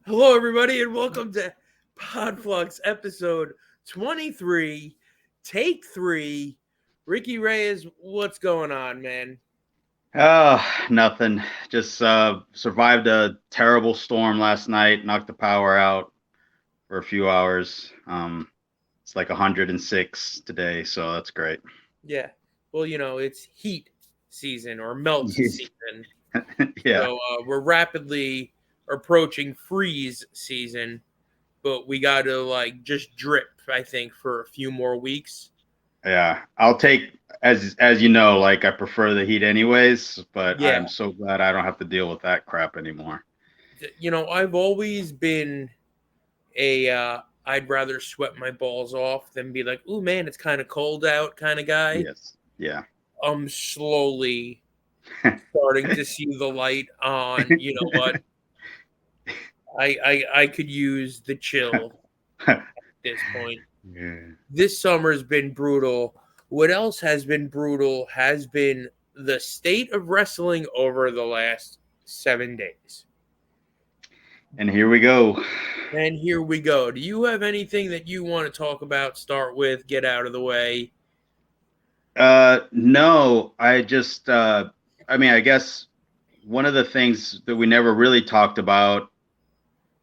Hello, everybody, and welcome to Podfluxxx episode 23, take 3. Ricky Reyes, what's going on, man? Oh, nothing. Just survived a terrible storm last night, knocked the power out for a few hours. It's like 106 today, so that's great. Yeah, well, it's heat season or melt season. Yeah. So we're rapidly approaching freeze season, but we got to just drip, I think, for a few more weeks. Yeah. I'll take as you know, like I prefer the heat anyways, but Yeah, I'm so glad I don't have to deal with that crap anymore. I've always been a I'd rather sweat my balls off than be like, "Ooh, man, it's kind of cold out," kind of guy. Yes. Yeah. I'm slowly starting to see the light on. You know what? I could use the chill at this point. Yeah. This summer's been brutal. What else has been brutal has been the state of wrestling over the last 7 days. And here we go. And here we go. Do you have anything that you want to talk about? Start with, get out of the way. No, I guess one of the things that we never really talked about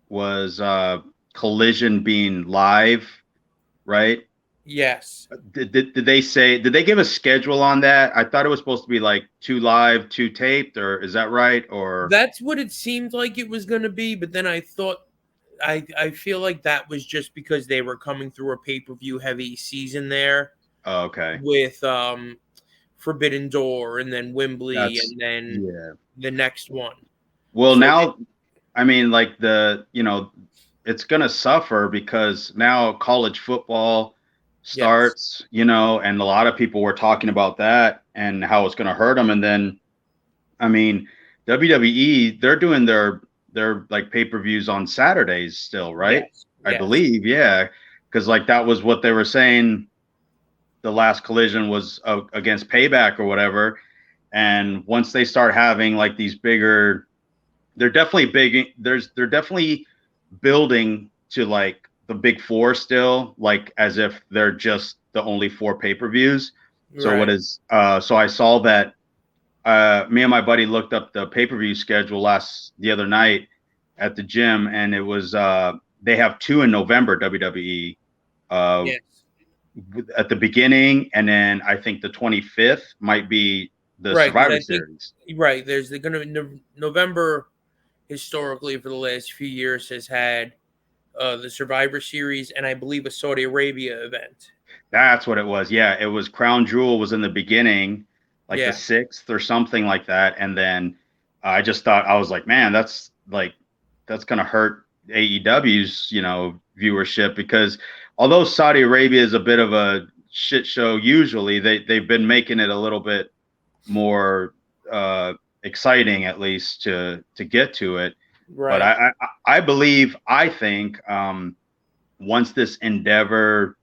was Collision being live, right? Yes. Did they give a schedule on that? I thought it was supposed to be like two live, two taped, or is that right? Or That's what it seemed like it was going to be, but then I thought I feel like that was just because they were coming through a pay-per-view heavy season there oh, okay, with Forbidden Door and then Wembley that's and then yeah. the next one. Well, So now I mean, like it's gonna suffer because now college football yes. starts, and a lot of people were talking about that and how it's gonna hurt them, and then I mean, WWE, they're doing their like pay-per-views on Saturdays still, right? Yes. I Yes. believe, yeah, because like that was what they were saying. The last Collision was against Payback or whatever, and once they start having like these bigger, they're definitely big. They're definitely building to like the big four still, like as if they're just the only four pay-per-views. So what Right. is so I saw that me and my buddy looked up the pay-per-view schedule the other night at the gym, and it was they have two in November WWE uh, Yes. at the beginning, and then I think the 25th might be the Right, because Survivor I think Series. right there's the going to November historically for the last few years has had the Survivor Series and I believe a Saudi Arabia event. That's what it was. Yeah, it was Crown Jewel was in the beginning, like the Yeah. 6th or something like that, and then I just thought I was like, man, that's gonna hurt AEW's viewership because although Saudi Arabia is a bit of a shit show, usually they've been making it a little bit more exciting at least to get to it. But Right. I think once this Endeavor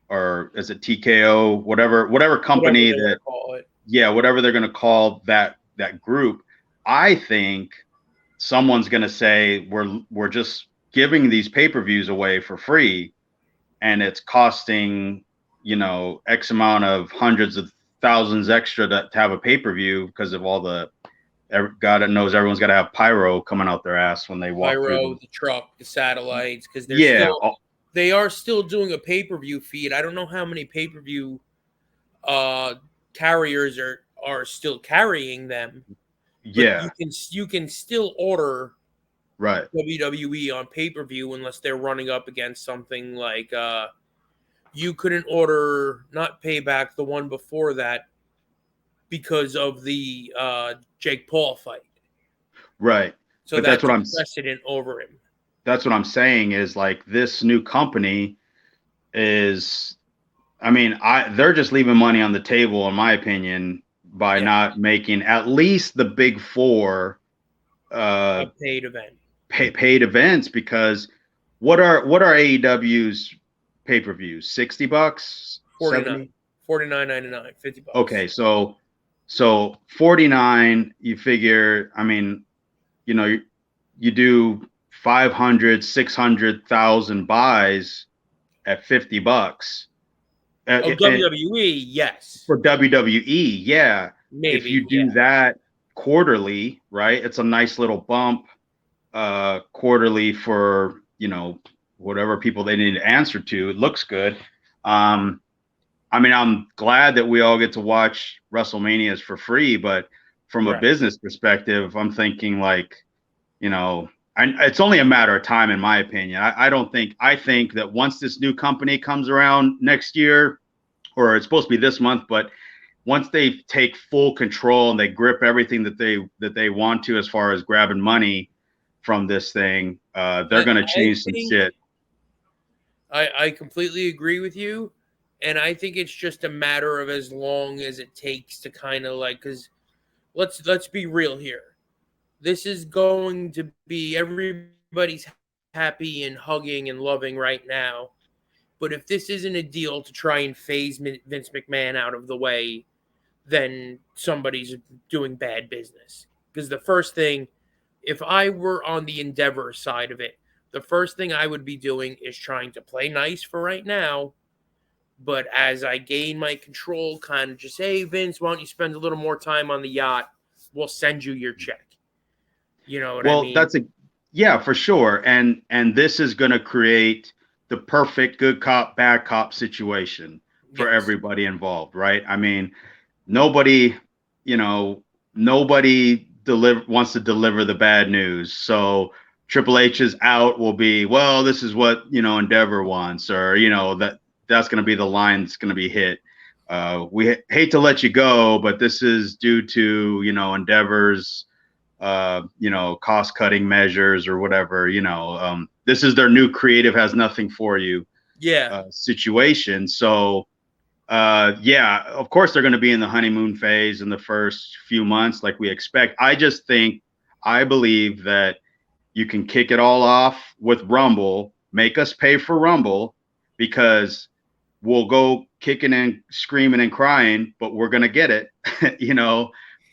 or is it TKO, whatever Whatever company they want that to call it. yeah, whatever they're gonna call that group, I think someone's gonna say we're just giving these pay-per-views away for free and it's costing, X amount of hundreds of thousands extra to have a pay-per-view because of all the God knows everyone's got to have pyro coming out their ass when they walk through Pyro, the the truck, the satellites, because yeah. they are still doing a pay per view feed. I don't know how many pay per view uh carriers are still carrying them, but Yeah, you can still order right. WWE on pay per view unless they're running up against something like you couldn't order not Payback the one before that because of the Jake Paul fight. Right. So But that's that what took I'm precedent over him. that's what I'm saying is like this new company is I mean, they're just leaving money on the table in my opinion by Yeah, not making at least the big four a uh paid event. paid events because what are AEW's pay-per-views? $60, 49, 70? 49.99, $50. Okay, so 49 you figure, I mean, you know, you do 500, 600,000 buys at $50. Oh, And WWE, yes. for WWE, yeah. If Maybe, you do that quarterly, right, it's a nice little bump quarterly for, whatever people they need to answer to. It looks good. I mean, I'm glad that we all get to watch WrestleManias for free, but from a right. business perspective, I'm thinking like, it's only a matter of time, in my opinion. I think that once this new company comes around next year, or it's supposed to be this month, but once they take full control and they grip everything that they want to as far as grabbing money from this thing, they're going to I change some think shit. I completely agree with you, and I think it's just a matter of as long as it takes to kind of like, because let's be real here. This is going to be everybody's happy and hugging and loving right now. But if this isn't a deal to try and phase Vince McMahon out of the way, then somebody's doing bad business. Because the first thing, if I were on the Endeavor side of it, the first thing I would be doing is trying to play nice for right now. But as I gain my control, kind of just, hey, Vince, why don't you spend a little more time on the yacht? We'll send you your check. You know what I mean? Yeah, for sure. And this is going to create the perfect good cop, bad cop situation for Yes. everybody involved, right? I mean, nobody, nobody wants to deliver the bad news. So Triple H's out will be, well, this is what, Endeavor wants, or, that's going to be the line that's going to be hit. We hate to let you go, but this is due to, Endeavor's, cost cutting measures or whatever, this is their new creative has nothing for you situation. So, yeah, of course they're going to be in the honeymoon phase in the first few months, like we expect. I believe that you can kick it all off with Rumble, make us pay for Rumble, because we'll go kicking and screaming and crying, but we're going to get it. We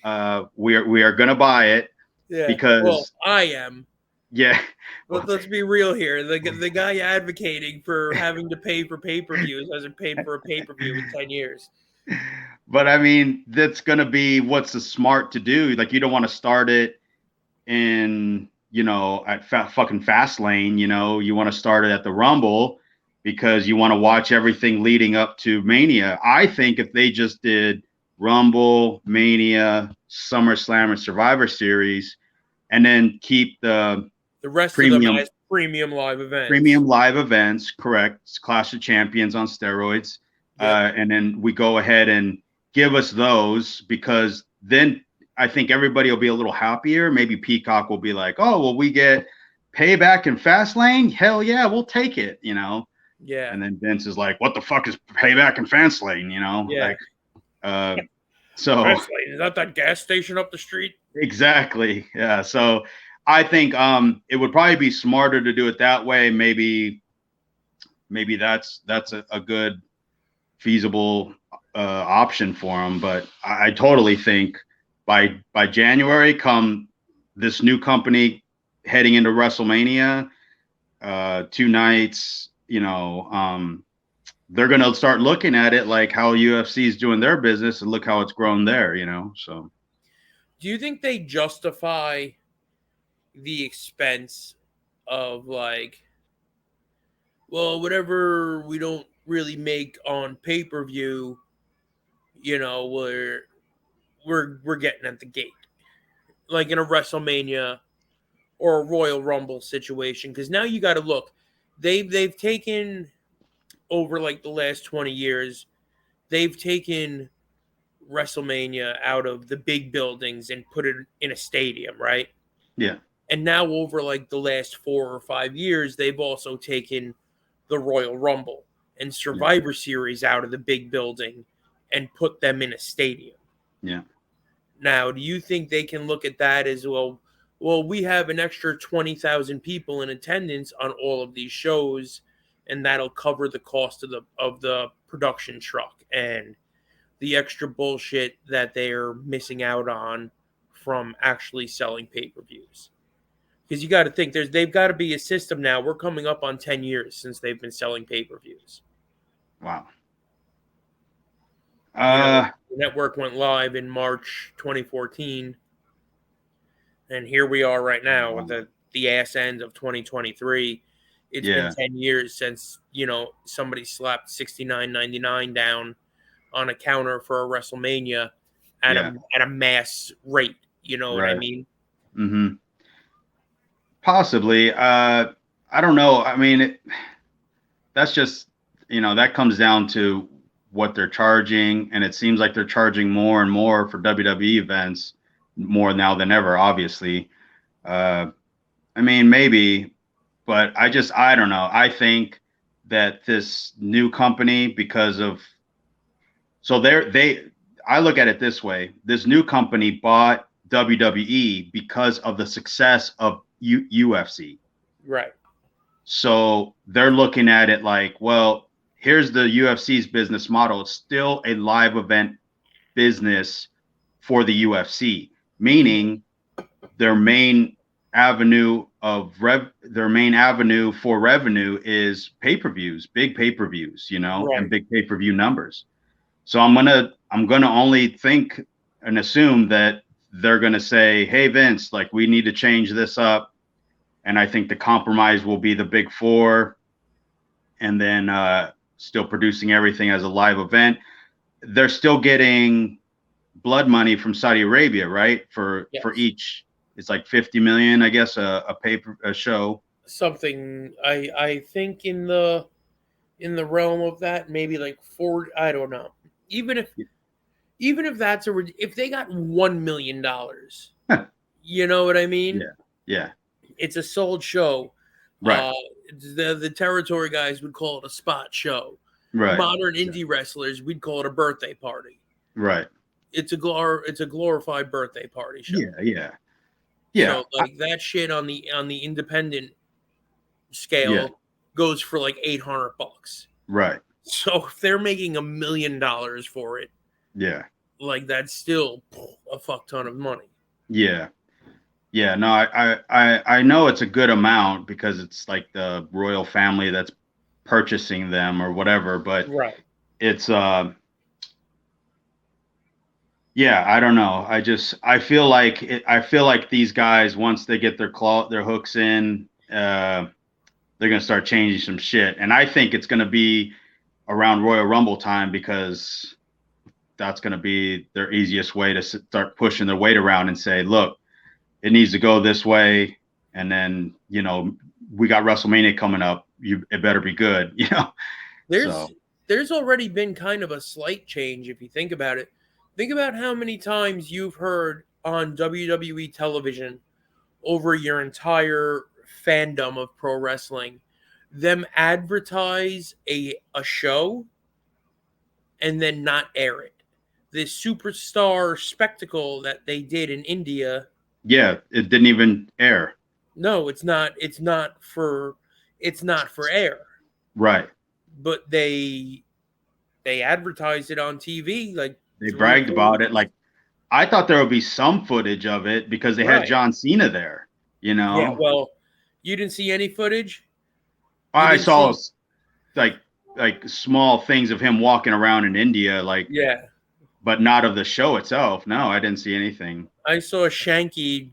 are going to buy it. Yeah. Because well, I am. Yeah. Let's be real here. The guy advocating for having to pay for pay-per-views hasn't paid for a pay-per-view in 10 years. But I mean, that's going to be what's the smart to do. Like, you don't want to start it in, at fucking Fastlane, you want to start it at the Rumble because you want to watch everything leading up to Mania. I think if they just did Rumble, Mania, SummerSlam, and Survivor Series, and then keep the rest premium, of them as premium live events. Premium live events, correct. It's Clash of Champions on steroids. Yep. And then we go ahead and give us those, because then I think everybody will be a little happier. Maybe Peacock will be like, oh, well, we get Payback and Fastlane? Hell yeah, we'll take it, Yeah. And then Vince is like, what the fuck is Payback and Fastlane, Yeah. Like, so Fastlane, is that gas station up the street? Exactly. Yeah. So I think it would probably be smarter to do it that way. Maybe that's a good feasible option for them. But I totally think by January, come this new company heading into WrestleMania, 2 nights, they're going to start looking at it like how UFC is doing their business, and look how it's grown there, so. Do you think they justify the expense of like, well, whatever we don't really make on pay-per-view, we're getting at the gate, like in a WrestleMania or a Royal Rumble situation? Because now you got to look, they've taken over like the last 20 years, they've taken WrestleMania out of the big buildings and put it in a stadium, right? Yeah. And now over like the last 4 or 5 years, they've also taken the Royal Rumble and Survivor Series out of the big building and put them in a stadium. Yeah. Now, do you think they can look at that as, well, we have an extra 20,000 people in attendance on all of these shows, and that'll cover the cost of the production truck and the extra bullshit that they're missing out on from actually selling pay-per-views? Because you got to think they've got to be a system now. We're coming up on 10 years since they've been selling pay-per-views. Wow. The network went live in March 2014, and here we are right now at the ass end of 2023. It's been 10 years since somebody slapped $69.99 down on a counter for a WrestleMania at a mass rate. You know what I mean? Mm-hmm. Possibly. I don't know. I mean, that's just, that comes down to what they're charging. And it seems like they're charging more and more for WWE events, more now than ever, obviously. I mean, maybe, but I don't know. I think that this new company, I look at it this way. This new company bought WWE because of the success of UFC. Right. So they're looking at it like, well, here's the UFC's business model. It's still a live event business for the UFC, meaning their main avenue for revenue is pay-per-views, big pay-per-views, and big pay-per-view numbers. So I'm gonna only think and assume that they're gonna say, hey Vince, like we need to change this up. And I think the compromise will be the big four, and then still producing everything as a live event. They're still getting blood money from Saudi Arabia, right? For each, it's like 50 million, I guess, a show. Something I think in the realm of that, maybe like 4. I don't know. Even if that's if they got $1 million, you know what I mean? Yeah. It's a sold show. Right. The territory guys would call it a spot show. Right. Modern indie wrestlers, we'd call it a birthday party. Right. It's a glorified birthday party show. Yeah. So like that shit on the independent scale goes for like $800. Right. So if they're making $1 million for it, like that's still a fuck ton of money. Yeah, no, I know it's a good amount because it's like the royal family that's purchasing them or whatever, but it's I don't know. I feel like these guys, once they get their hooks in, they're gonna start changing some shit, and I think it's gonna be around Royal Rumble time because that's gonna be their easiest way to start pushing their weight around and say, look, it needs to go this way, and then we got WrestleMania coming up. It better be good, There's already been kind of a slight change if you think about it. Think about how many times you've heard on WWE television over your entire fandom of pro wrestling them advertise a show and then not air it. This superstar spectacle that they did in India. Yeah, it didn't even air. No, it's not for air. Right. But they advertised it on TV, like they bragged about it. Like I thought there would be some footage of it because they had John Cena there, Yeah, well, you didn't see any footage? I saw like small things of him walking around in India, but not of the show itself. No, I didn't see anything. I saw Shanky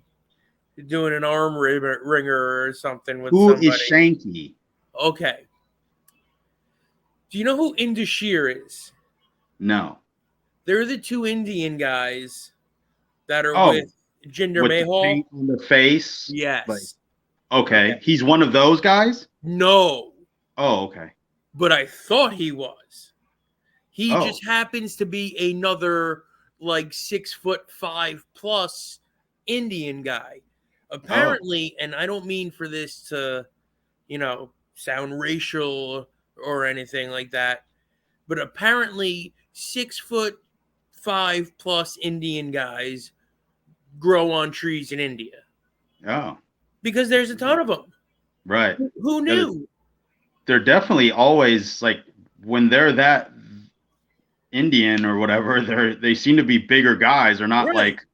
doing an arm ringer or something with somebody. Who is Shanky? Okay. Do you know who Indashir is? No. They're the two Indian guys that are with Jinder Mahal. The paint on the face? Yes. Okay. He's one of those guys? No. Oh, okay. But I thought he was. He just happens to be another 6'5" Indian guy. Apparently, and I don't mean for this to, sound racial or anything like that, but apparently 6'5" Indian guys grow on trees in India. Oh. Because there's a ton of them. Right. Who knew? They're definitely always when they're that Indian or whatever, they seem to be bigger guys. They're not like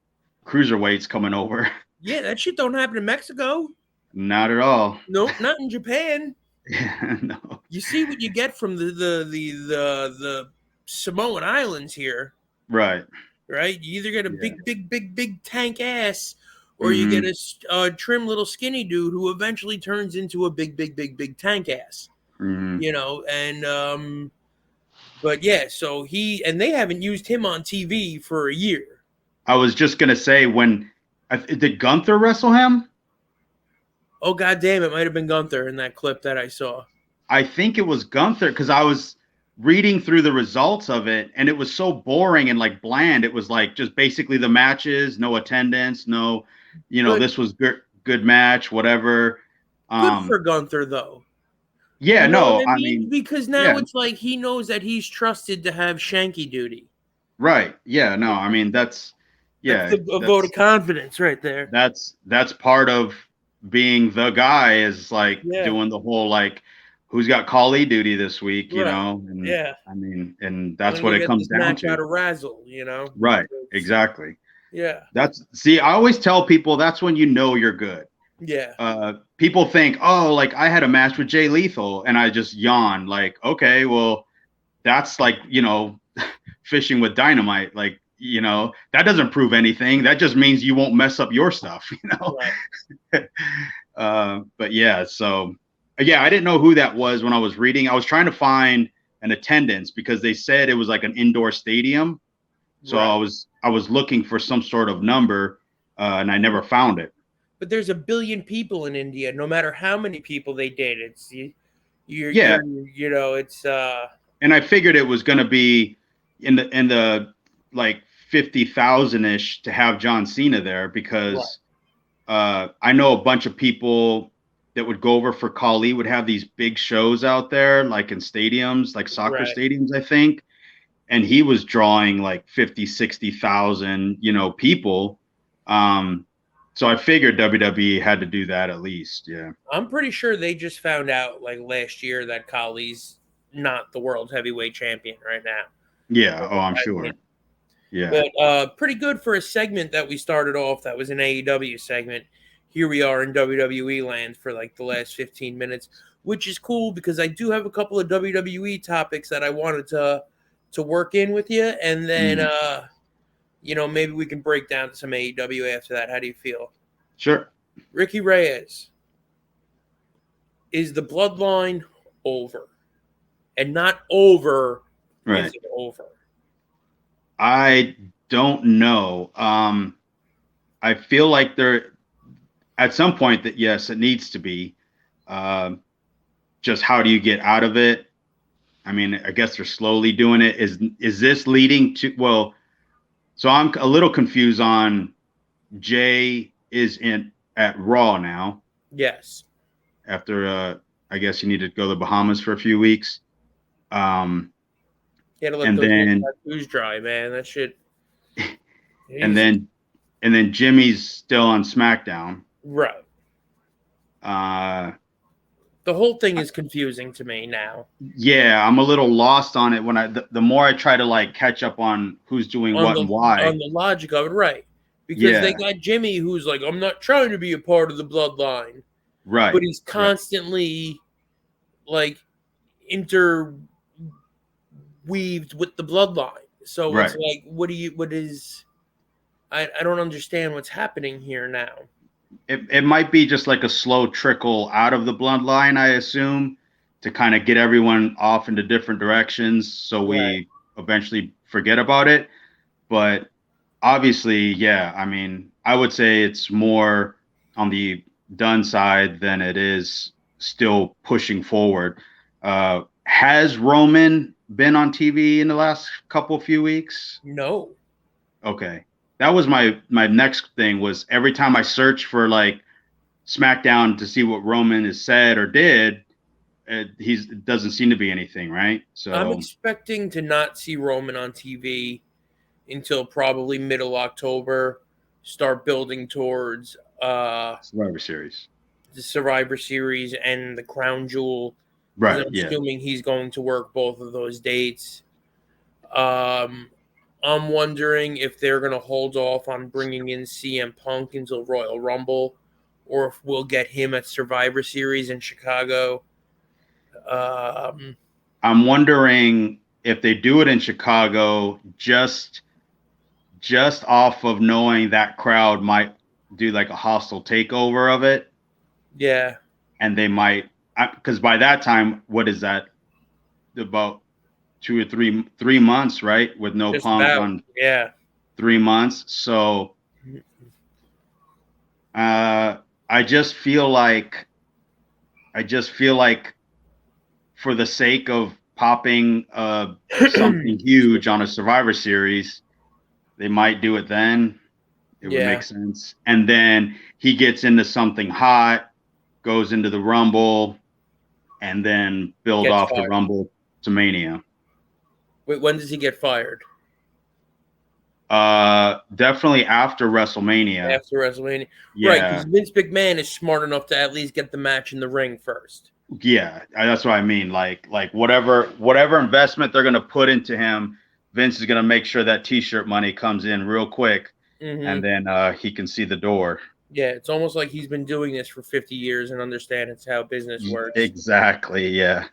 cruiserweights coming over. Yeah, that shit don't happen in Mexico. Not at all. Nope, not in Japan. No. You see what you get from the Samoan Islands here, Right. right? You either get a Yeah. big tank ass, or you get Hmm. a trim little skinny dude who eventually turns into a big tank ass. Hmm. And but yeah, so they haven't used him on TV for a year. I was just gonna say did Gunther wrestle him? Oh god damn, it might have been Gunther in that clip that I saw. I think it was Gunther because I was reading through the results of it and it was so boring and like bland. It was like just basically the matches, no attendance, no, But this was good match, whatever. good for Um, Gunther though. yeah, You know what no, I I mean? mean, Because now yeah, it's like he knows that he's trusted to have Shanky duty. right. Yeah, no, I mean That's yeah, a vote of confidence right there. that's part of being the guy is like Yeah, doing the whole like who's got Kali duty this week, right. and Yeah. I mean, and I'm that's gonna go what it get comes this down match out to. of Razzle. Right, Because, exactly. yeah, See, I always tell people that's when you know you're good. yeah, People think, oh, like I had a match with Jay Lethal and I just yawn. Like, okay, well, that's like, fishing with dynamite. Like, that doesn't prove anything. That just means you won't mess up your stuff, right. But yeah, so yeah, I didn't know who that was when I was reading. I was trying to find an attendance because they said it was like an indoor stadium. So Right. I was looking for some sort of number, and I never found it. But there's a billion people in India. No matter how many people they did, Yeah, it's and I figured it was going to be in the like 50,000 ish to have John Cena there right, because I know a bunch of people that would go over for Kali would have these big shows out there, like in stadiums, like soccer right. stadiums, I think. And he was drawing like 50, 60,000, people. Um, so I figured WWE had to do that at least. Yeah. I'm pretty sure they just found out like last year that Kali's not the world heavyweight champion right now. Yeah. Oh, I'm I sure. think, Yeah. but pretty good for a segment that we started off. That was an AEW segment. Here we are in WWE land for like the last 15 minutes, which is cool because I do have a couple of WWE topics that I wanted to work in with you, and then Mhm. maybe we can break down some AEW after that. How do you feel? Sure. Ricky Reyes, is the bloodline over? And not over, is Right. it over? I don't know. I feel like there at some point that yes, it needs to be. Um, just how do you get out of it? I mean, I guess they're slowly doing it. Is this leading to well? So I'm a little confused on Jay is in at Raw now Yes. after I guess you need to go to the Bahamas for a few weeks. Um, You had to let and those little then tattoos dry, man. That shit. and Jesus. then and then Jimmy's still on SmackDown. Right. Uh, The whole thing is confusing to me now. yeah, I'm a little lost on it when the more I try to like catch up on who's doing On what the and why. on the logic of it, right? Because they Yeah, got Jimmy, who's like, I'm not trying to be a part of the bloodline, but right, he's right, constantly like interweaved with the bloodline. So it's right. like, what is? I don't understand what's happening here now. It might be just like a slow trickle out of the bloodline, I assume, to kind of get everyone off into different directions so Right. we eventually forget about it. But obviously, yeah, I mean, I would say it's more on the done side than it is still pushing forward. Has Roman been on TV in the last few weeks? No. Okay. That was my next thing was every time I search for like SmackDown to see what Roman has said or did, it doesn't seem to be anything, right? I'm So expecting to not see Roman on TV until probably middle October. Start building towards Survivor Series. the Survivor Series and the Crown Jewel because Right. I'm Yeah. assuming he's going to work both of those dates. Um, I'm wondering if they're going to hold off on bringing in CM Punk until Royal Rumble, or if we'll get him at Survivor Series in Chicago. I'm wondering if they do it in Chicago, just off of knowing that crowd might do like a hostile takeover of it. Yeah. And they might, because by that time, what is that? About 2 or 3 months, right? With no Just Punk about, on yeah. 3 months. So I just feel like for the sake of popping something huge on a Survivor Series, they might do it then. It would make sense. And then he gets into something hot, goes into the Rumble, and then build off the Rumble to Mania. Wait, when does he get fired? Definitely after WrestleMania. After WrestleMania. Yeah. Right, because Vince McMahon is smart enough to at least get the match in the ring first. Yeah, that's what I mean. Like whatever investment they're gonna put into him, Vince is gonna make sure that T-shirt money comes in real quick, and then he can see the door. Yeah, it's almost like he's been doing this for 50 years and understands how business works. Exactly. Yeah.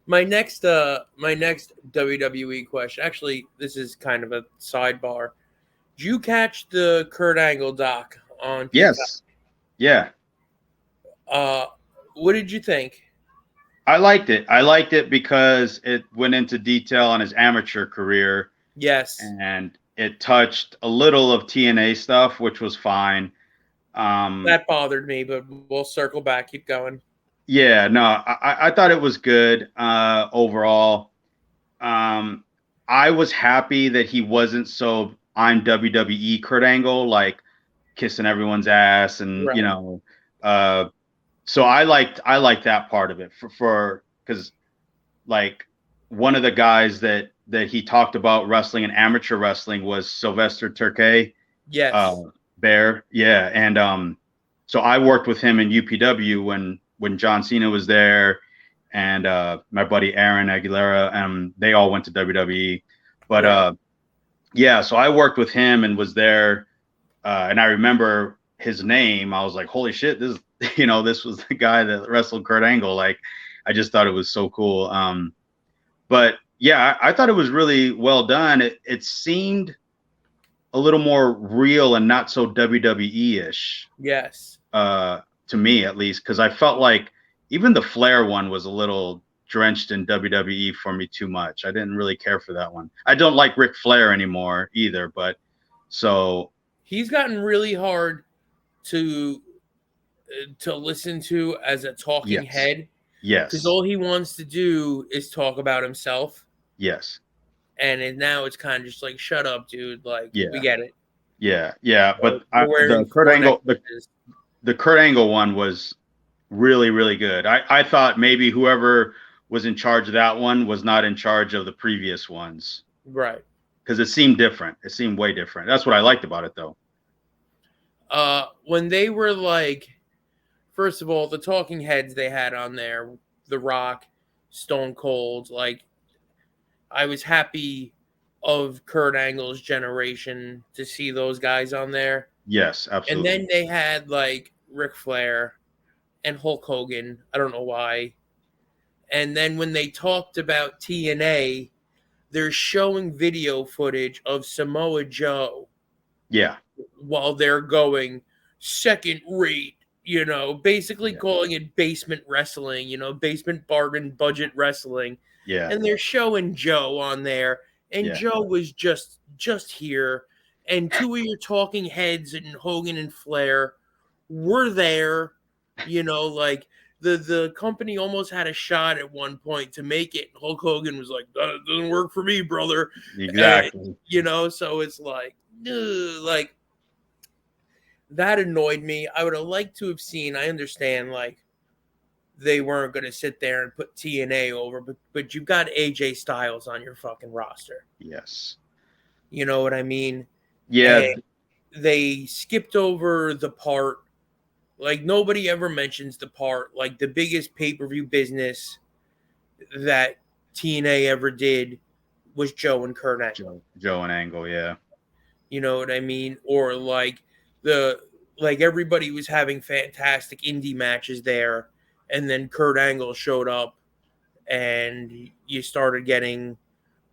My next WWE question. Actually, this is kind of a sidebar. Did you catch the Kurt Angle doc on Peacock? Yes. Yeah. What did you think? I liked it. I liked it because it went into detail on his amateur career. Yes. And it touched a little of TNA stuff, which was fine. That bothered me, but we'll circle back. Keep going. Yeah, no, I thought it was good overall. I was happy that he wasn't so I'm WWE Kurt Angle, like kissing everyone's ass and Right. you know. So I liked that part of it for because like one of the guys that he talked about wrestling and amateur wrestling was Sylvester Terkay. Yes. Bear. Yeah. And so I worked with him in UPW when John Cena was there, and my buddy Aaron Aguilera, they all went to WWE. But right. Yeah, so I worked with him and was there, and I remember his name. I was like, holy shit, this this was the guy that wrestled Kurt Angle. Like, I just thought it was so cool. But yeah, I thought it was really well done. It seemed a little more real and not so WWE-ish. Yes. To me, at least, because I felt like even the Flair one was a little drenched in WWE for me too much. I didn't really care for that one. I don't like Ric Flair anymore either, but so he's gotten really hard to listen to as a talking head. Yes. Because all he wants to do is talk about himself. Yes. And now it's kind of just like, shut up, dude. Like, we get it. Yeah, yeah. But the Kurt Angle one was really, really good. I thought maybe whoever was in charge of that one was not in charge of the previous ones. Right. Because it seemed different. It seemed way different. That's what I liked about it, though. When they were like, first of all, the talking heads they had on there, The Rock, Stone Cold, like, I was happy of Kurt Angle's generation to see those guys on there. Yes, absolutely. And then they had like Ric Flair and Hulk Hogan. I don't know why. And then when they talked about TNA, they're showing video footage of Samoa Joe. Yeah. While they're going second rate, basically calling it basement wrestling, basement bargain budget wrestling. Yeah. And they're showing Joe on there. And Joe was just here. And two of your talking heads and Hogan and Flair were there. Like the company almost had a shot at one point to make it. Hulk Hogan was like, that doesn't work for me, brother. Exactly. And, so it's like that annoyed me. I would have liked to have seen, I understand, like, they weren't going to sit there and put TNA over, but you've got AJ Styles on your fucking roster. Yes. You know what I mean? Yeah. And they skipped over the part, like, nobody ever mentions the part, like, the biggest pay-per-view business that TNA ever did was Joe and Kurt Angle. Joe and Angle, yeah. You know what I mean? Or, like, the like everybody was having fantastic indie matches there, and then Kurt Angle showed up, and you started getting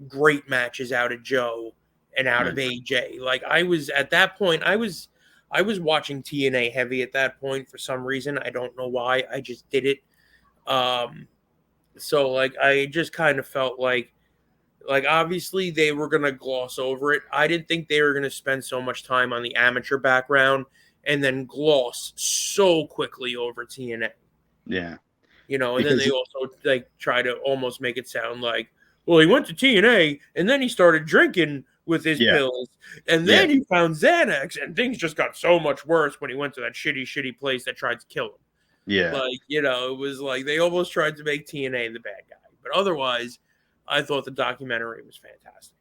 great matches out of Joe and out of AJ. Like I was at that point, I was watching TNA heavy at that point for some reason. I don't know why. I just did it. So like I just kind of felt like obviously they were gonna gloss over it. I didn't think they were gonna spend so much time on the amateur background and then gloss so quickly over TNA. Yeah. You know, and then they also like try to almost make it sound like, well, he went to TNA and then he started drinking with his pills, and then he found Xanax, and things just got so much worse when he went to that shitty place that tried to kill him. Yeah. Like, you know, it was like they almost tried to make TNA the bad guy. But otherwise, I thought the documentary was fantastic.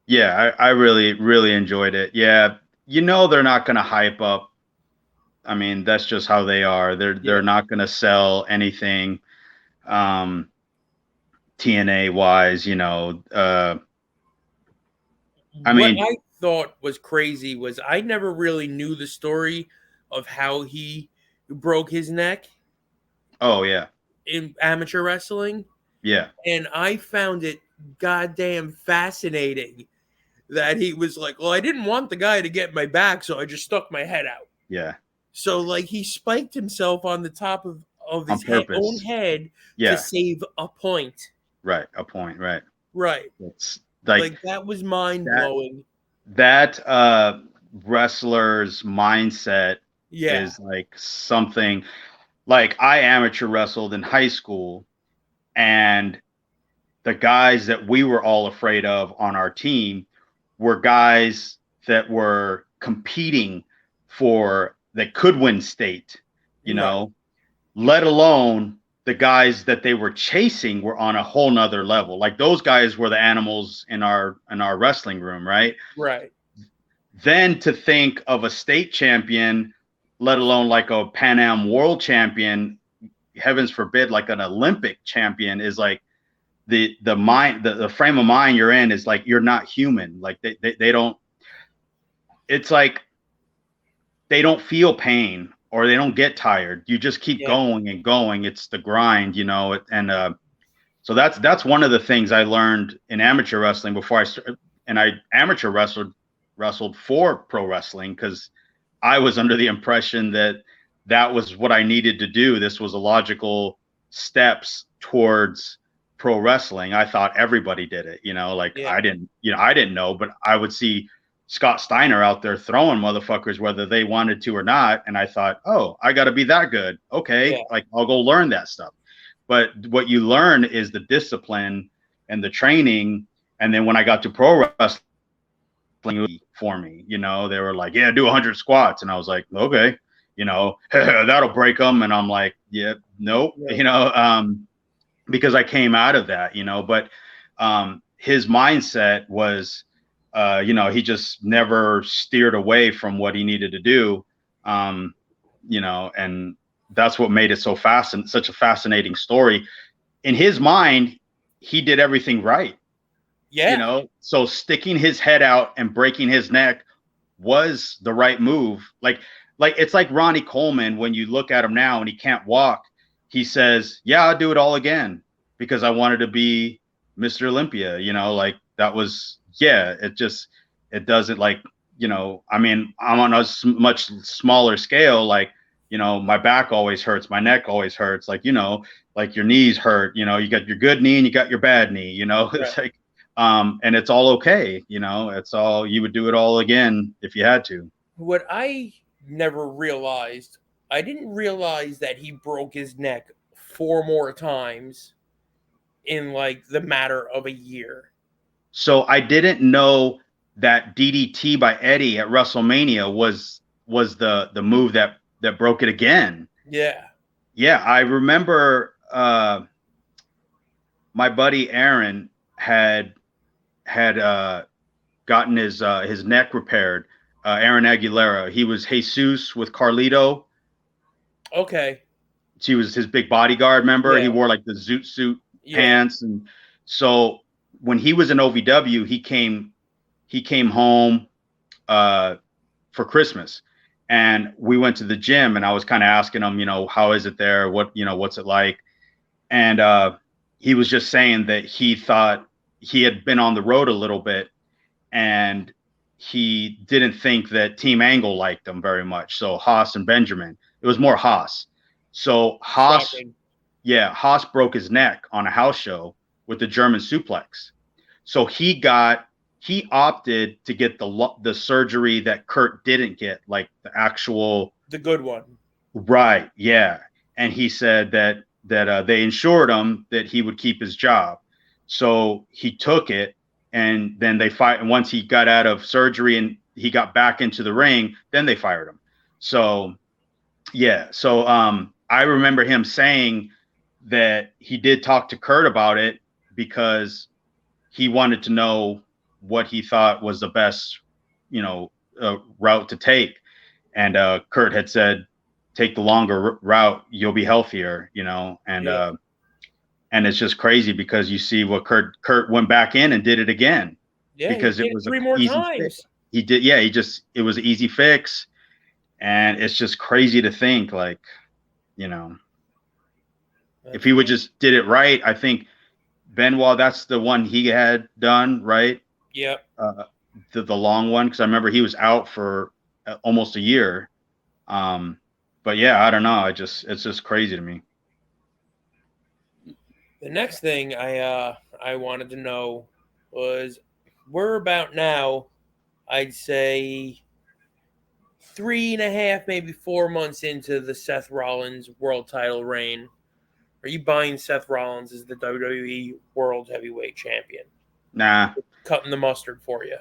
Yeah, I really, really enjoyed it. Yeah. You know, they're not going to hype up. I mean, that's just how they are. They're not going to sell anything TNA wise, you know. What I thought was crazy was I never really knew the story of how he broke his neck. Oh, yeah. In amateur wrestling. Yeah. And I found it goddamn fascinating that he was like, well, I didn't want the guy to get my back, so I just stuck my head out. Yeah. So, like, he spiked himself on the top of his own head to save a point. Right. A point. Right. Right. It's like that was mind blowing. That wrestler's mindset is like something. Like I amateur wrestled in high school, and the guys that we were all afraid of on our team were guys that were competing that could win state, you know, let alone the guys that they were chasing were on a whole nother level. Like those guys were the animals in our wrestling room. Right. Right. Then to think of a state champion, let alone like a Pan Am world champion, heavens forbid, like an Olympic champion, is like the mind, the frame of mind you're in is like, you're not human. Like they don't, it's like they don't feel pain or they don't get tired. You just keep going and going. It's the grind, you know? And so that's one of the things I learned in amateur wrestling before I started. And I amateur wrestled for pro wrestling because I was under the impression that was what I needed to do. This was a logical steps towards pro wrestling. I thought everybody did it, you know, like I didn't know, but I would see Scott Steiner out there throwing motherfuckers, whether they wanted to or not. And I thought, oh, I got to be that good. Okay. Like I'll go learn that stuff. But what you learn is the discipline and the training. And then when I got to pro wrestling for me, you know, they were like, yeah, do 100 squats. And I was like, okay, you know, that'll break them. And I'm like, yeah, nope, you know, because I came out of that, you know, but his mindset was, you know, he just never steered away from what he needed to do, you know, and that's what made it so such a fascinating story. In his mind, he did everything right. Yeah. You know, so sticking his head out and breaking his neck was the right move. Like it's like Ronnie Coleman, when you look at him now and he can't walk, he says, yeah, I'll do it all again because I wanted to be Mr. Olympia, you know, like that was, it doesn't, like, you know, I mean, I'm on a much smaller scale. Like, you know, my back always hurts. My neck always hurts. Like, you know, like your knees hurt, you know, you got your good knee and you got your bad knee, you know, it's like, and it's all okay. You know, it's all, you would do it all again if you had to. What I never realized, I didn't realize that he broke his neck 4 more times in like the matter of a year. So I didn't know that DDT by Eddie at WrestleMania was the move that broke it again. Yeah. Yeah, I remember my buddy Aaron had gotten his neck repaired. Aaron Aguilera. He was Jesus with Carlito. Okay. She was his big bodyguard, remember? Yeah. He wore like the zoot suit pants. And so when he was in OVW, he came home for Christmas. And we went to the gym, and I was kind of asking him, how is it there? What's it like? And he was just saying that he thought he had been on the road a little bit, and he didn't think that Team Angle liked him very much. So Haas and Benjamin, it was more Haas. So Haas broke his neck on a house show with the German suplex. So he opted to get the surgery that Kurt didn't get, like the good one. Right. Yeah. And he said that they insured him that he would keep his job. So he took it, and then they fired. And once he got out of surgery and he got back into the ring, then they fired him. So, yeah. So I remember him saying that he did talk to Kurt about it because he wanted to know what he thought was the best, route to take. And Kurt had said, take the longer route, you'll be healthier, and it's just crazy because you see what Kurt went back in and did it again. Yeah, because it was 3 more times. Fix. He did. Yeah, it was an easy fix. And it's just crazy to think, like, if he would just did it right, I think Benoit, that's the one he had done, right? Yep. The long one, because I remember he was out for almost a year. But yeah, I don't know. It's just crazy to me. The next thing I wanted to know was, we're about now, I'd say 3.5, maybe 4 months into the Seth Rollins world title reign. Are you buying Seth Rollins as the WWE World Heavyweight Champion? Nah. Cutting the mustard for you.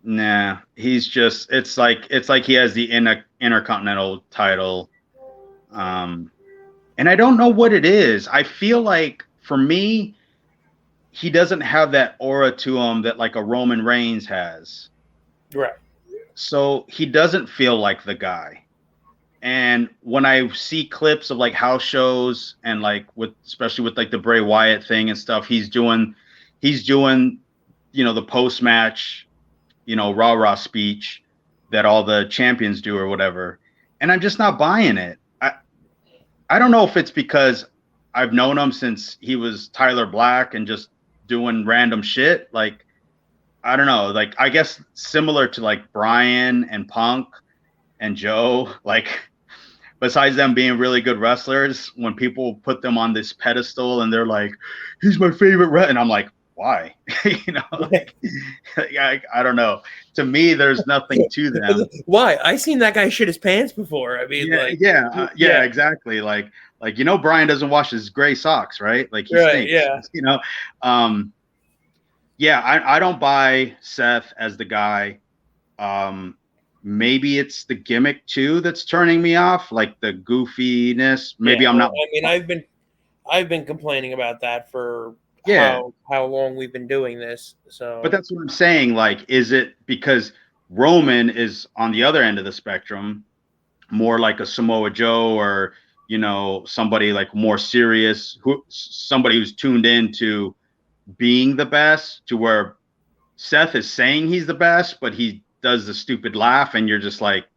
Nah. He's just, it's like he has the Intercontinental title. And I don't know what it is. I feel like, for me, he doesn't have that aura to him that like a Roman Reigns has. Right. So he doesn't feel like the guy. And when I see clips of like house shows and like especially with like the Bray Wyatt thing and stuff, he's doing, the post-match, rah-rah speech that all the champions do or whatever. And I'm just not buying it. I don't know if it's because I've known him since he was Tyler Black and just doing random shit. Like, I don't know. Like, I guess similar to like Brian and Punk and Joe, like, besides them being really good wrestlers, when people put them on this pedestal and they're like, he's my favorite wrestler. And I'm like, why? I don't know. To me, there's nothing to them. Why? I seen that guy shit his pants before. I mean, yeah, exactly. Like Brian doesn't wash his gray socks, right? Like he stinks. Yeah. I don't buy Seth as the guy. Maybe it's the gimmick too that's turning me off, like the goofiness. Maybe I'm not. I mean, I've been complaining about that for how long we've been doing this. So, but that's what I'm saying. Like, is it because Roman is on the other end of the spectrum, more like a Samoa Joe or somebody like more serious, somebody who's tuned into being the best, to where Seth is saying he's the best, but he does the stupid laugh, and you're just like,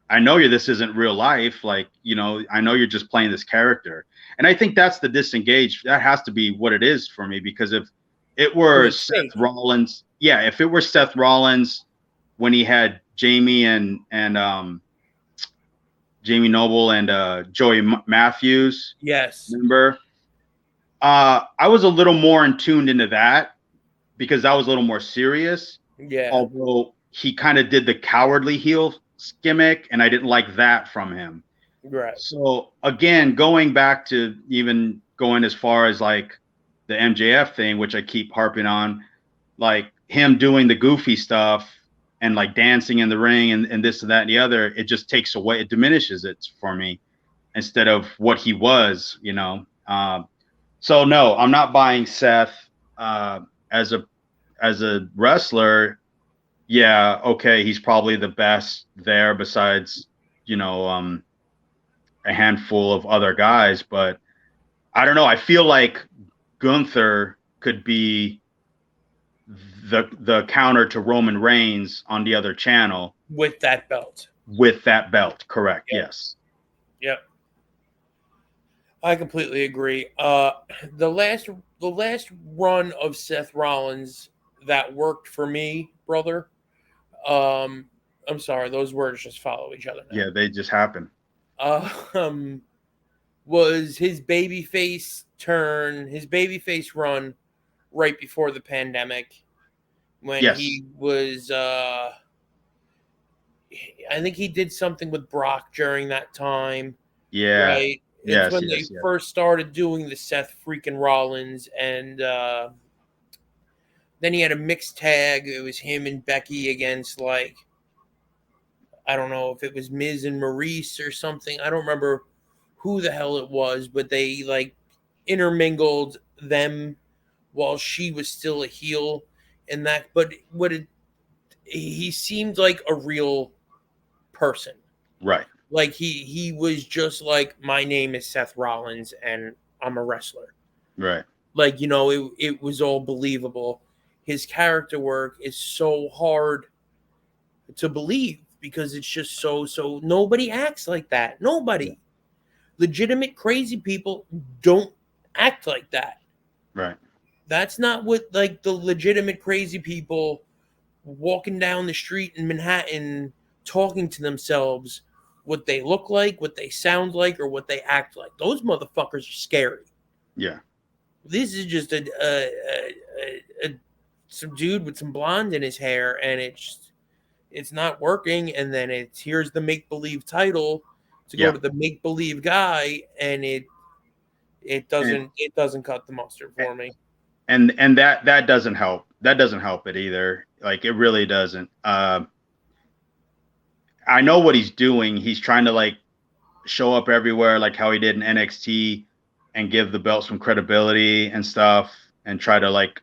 I know this isn't real life. Like, I know you're just playing this character. And I think that's the disengaged. That has to be what it is for me, because if it were Seth Rollins, if it were Seth Rollins when he had Jamie and Jamie Noble and Joey Matthews. Yes. Remember? I was a little more in tuned into that because that was a little more serious. Yeah. Although he kind of did the cowardly heel gimmick, and I didn't like that from him. Right. So again, going back to even going as far as like the MJF thing, which I keep harping on, like him doing the goofy stuff and like dancing in the ring and this and that and the other, it just takes away, it diminishes it for me instead of what he was, So no, I'm not buying Seth as a wrestler. Yeah, okay, he's probably the best there besides, a handful of other guys, but I don't know. I feel like Gunther could be the counter to Roman Reigns on the other channel with that belt. with that belt. Correct. Yep. Yes. Yep. I completely agree. The last run of Seth Rollins that worked for me, brother. I'm sorry, those words just follow each other now. Yeah, they just happen. Um, was his babyface turn, his babyface run right before the pandemic when Yes. he was I think he did something with Brock during that time, Yeah. right? It's Yes. when they Yes. Yes. first started doing the Seth freaking Rollins, and then he had a mixed tag. It was him and Becky against, like, I don't know if it was Miz and Maurice or something. I don't remember who the hell it was, but they like intermingled them while she was still a heel and that. But he seemed like a real person. Right. Like he was just like, my name is Seth Rollins and I'm a wrestler. Right. Like, it was all believable. His character work is so hard to believe because it's just so nobody acts like that. Nobody. Yeah. Legitimate crazy people don't act like that. Right. That's not what, like, the legitimate crazy people walking down the street in Manhattan talking to themselves, what they look like, what they sound like, or what they act like. Those motherfuckers are scary. Yeah. This is just some dude with some blonde in his hair, and it's not working. And then here's the make believe title to go Yeah. to the make believe guy, and it doesn't cut the mustard for me. And that doesn't help. That doesn't help it either. Like, it really doesn't. I know what he's doing. He's trying to, like, show up everywhere, like how he did in NXT, and give the belt some credibility and stuff, and try to, like,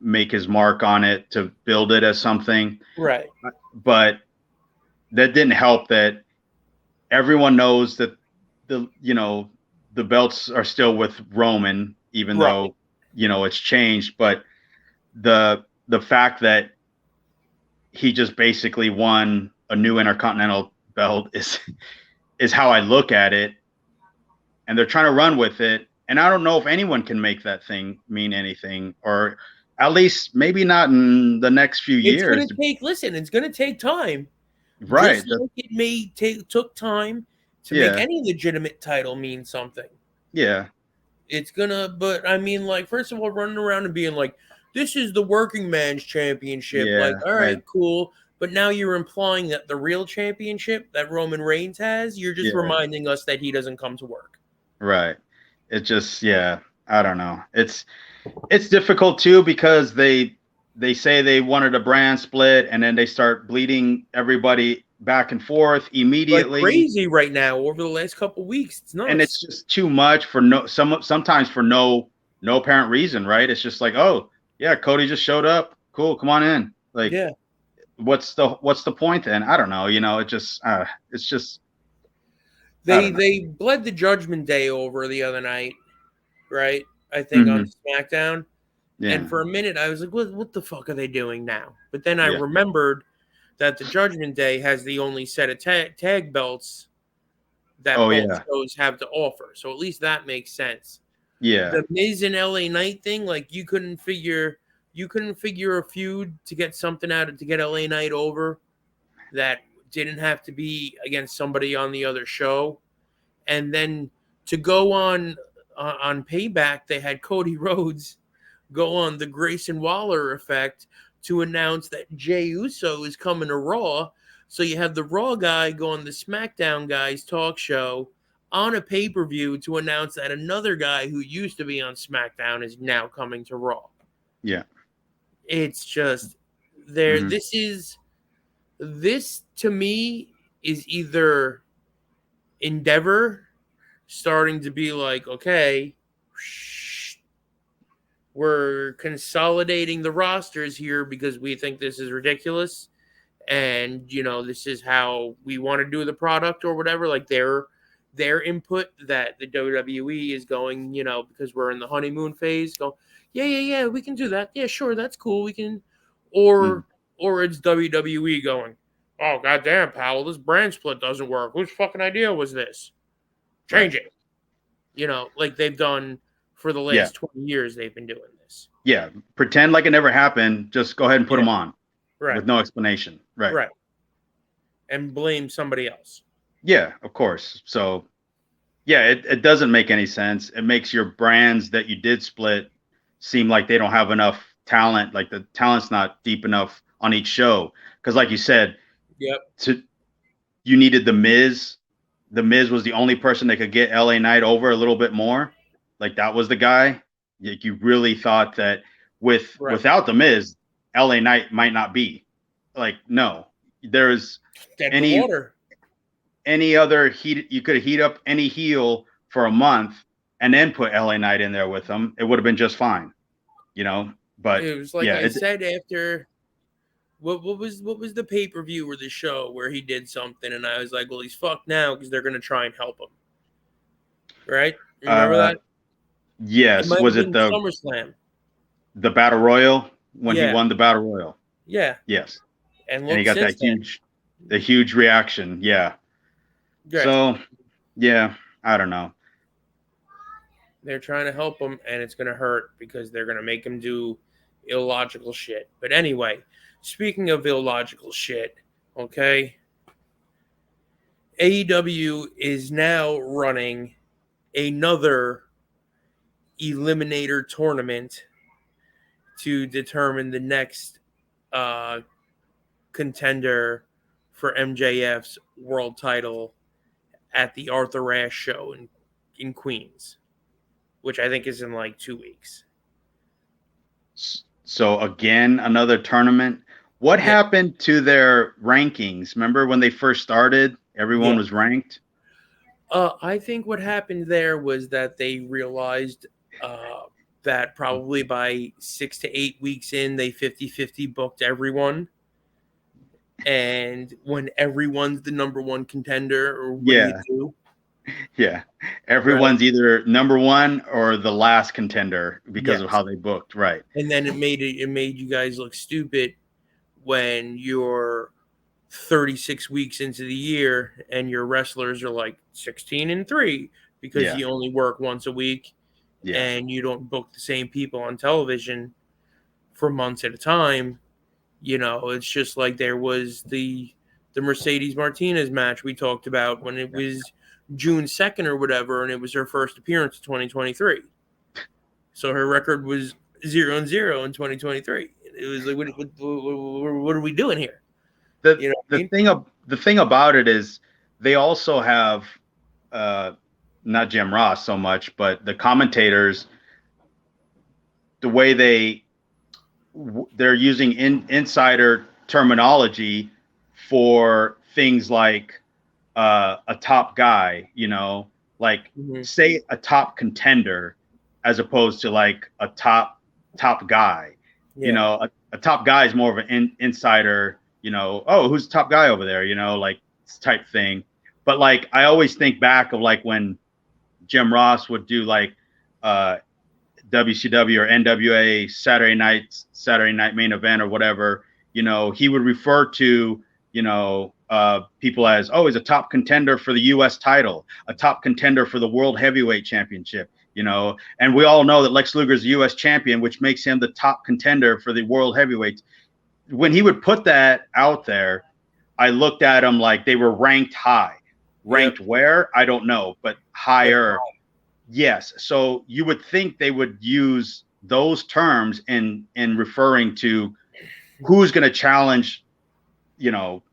make his mark on it to build it as something. Right. But that didn't help that everyone knows that the belts are still with Roman, even Right. though it's changed. But the fact that he just basically won a new Intercontinental belt is how I look at it, and they're trying to run with it. And I don't know if anyone can make that thing mean anything, or at least maybe not in the next few years. It's going to take time. Right. Just like it took time to make any legitimate title mean something. Yeah. It's gonna, but I mean, like, first of all, running around and being like, this is the working man's championship. Yeah, Like, all right, cool. But now you're implying that the real championship that Roman Reigns has, you're just reminding us that he doesn't come to work. Right. It just, I don't know. It's difficult too, because they say they wanted a brand split, and then they start bleeding everybody back and forth immediately. Like crazy right now over the last couple of weeks. It's nuts. And it's just too much for sometimes for no apparent reason, right? It's just like, oh yeah, Cody just showed up. Cool, come on in. Like, yeah. What's the point then? I don't know. It just it's just they bled the Judgment Day over the other night, right? I think on SmackDown. Yeah. And for a minute I was like, what the fuck are they doing now? But then I remembered that the Judgment Day has the only set of tag belts that both shows have to offer. So at least that makes sense. Yeah. The Miz and LA Knight thing, like, you couldn't figure a feud to get something out of to get LA Knight over that didn't have to be against somebody on the other show. And then to go on Payback, they had Cody Rhodes go on the Grayson Waller effect to announce that Jey Uso is coming to Raw. So you have the Raw guy go on the SmackDown guys talk show on a pay-per-view to announce that another guy who used to be on SmackDown is now coming to Raw. Yeah. It's just there. Mm-hmm. This to me is either Endeavor starting to be like, okay, we're consolidating the rosters here because we think this is ridiculous, and this is how we want to do the product or whatever. Like, their input that the WWE is going, because we're in the honeymoon phase, go, yeah, we can do that. Yeah, sure, that's cool. We can, or it's WWE going, Oh, goddamn, Powell, this brand split doesn't work. Whose fucking idea was this? Change it. You know, like they've done for the Yeah. last 20 years, they've been doing this. Yeah. Pretend like it never happened. Just go ahead and put them on Right. with no explanation. Right. Right. And blame somebody else. Yeah, of course. So, yeah, it doesn't make any sense. It makes your brands that you did split seem like they don't have enough talent. Like the talent's not deep enough on each show. Because, like you said, Yep. You needed the Miz. The Miz was the only person that could get LA Knight over a little bit more. Like that was the guy. You really thought that without the Miz, LA Knight might not be. Like no, there's any other heat. You could heat up any heel for a month and then put LA Knight in there with them. It would have been just fine, you know. But it was like I said after. What was the pay-per-view or the show where he did something and I was like, well, he's fucked now because they're gonna try and help him. Right? Remember that? Yes. Was it the SummerSlam? The Battle Royal when he won the Battle Royal? Yeah. Yes. And he got that huge reaction. Yeah. Right. So yeah, I don't know. They're trying to help him and it's gonna hurt because they're gonna make him do illogical shit. But anyway, speaking of illogical shit, okay, AEW is now running another eliminator tournament to determine the next contender for MJF's world title at the Arthur Ashe show in Queens, which I think is in like 2 weeks. So again, another tournament. What happened to their rankings? Remember when they first started, everyone was ranked? I think what happened there was that they realized that probably by 6 to 8 weeks in, they 50-50 booked everyone. And when everyone's the number one contender, or what do you do? Yeah. Everyone's either number one or the last contender because of how they booked. Right. And then it made you guys look stupid when you're 36 weeks into the year and your wrestlers are like 16-3 because you only work once a week and you don't book the same people on television for months at a time. You know, it's just like there was the Mercedes Martinez match we talked about when it was June 2nd or whatever, and it was her first appearance in 2023. So her record was 0-0 in 2023. It was like, what are we doing here? The thing about it is they also have not Jim Ross so much, but the commentators, the way they're using insider terminology for things like a top guy, you know, like say a top contender as opposed to like a top guy. You know, a top guy is more of an insider, you know, oh, who's the top guy over there, you know, like type thing. But like I always think back of like when Jim Ross would do like WCW or NWA Saturday night main event or whatever, you know, he would refer to, you know, people as, oh, he's a top contender for the US title, a top contender for the World Heavyweight Championship, you know, and we all know that Lex Luger is the US champion, which makes him the top contender for the World Heavyweight. When he would put that out there, I looked at him like they were ranked high. Ranked where? I don't know, but higher. Yes. So you would think they would use those terms in referring to who's going to challenge, you know,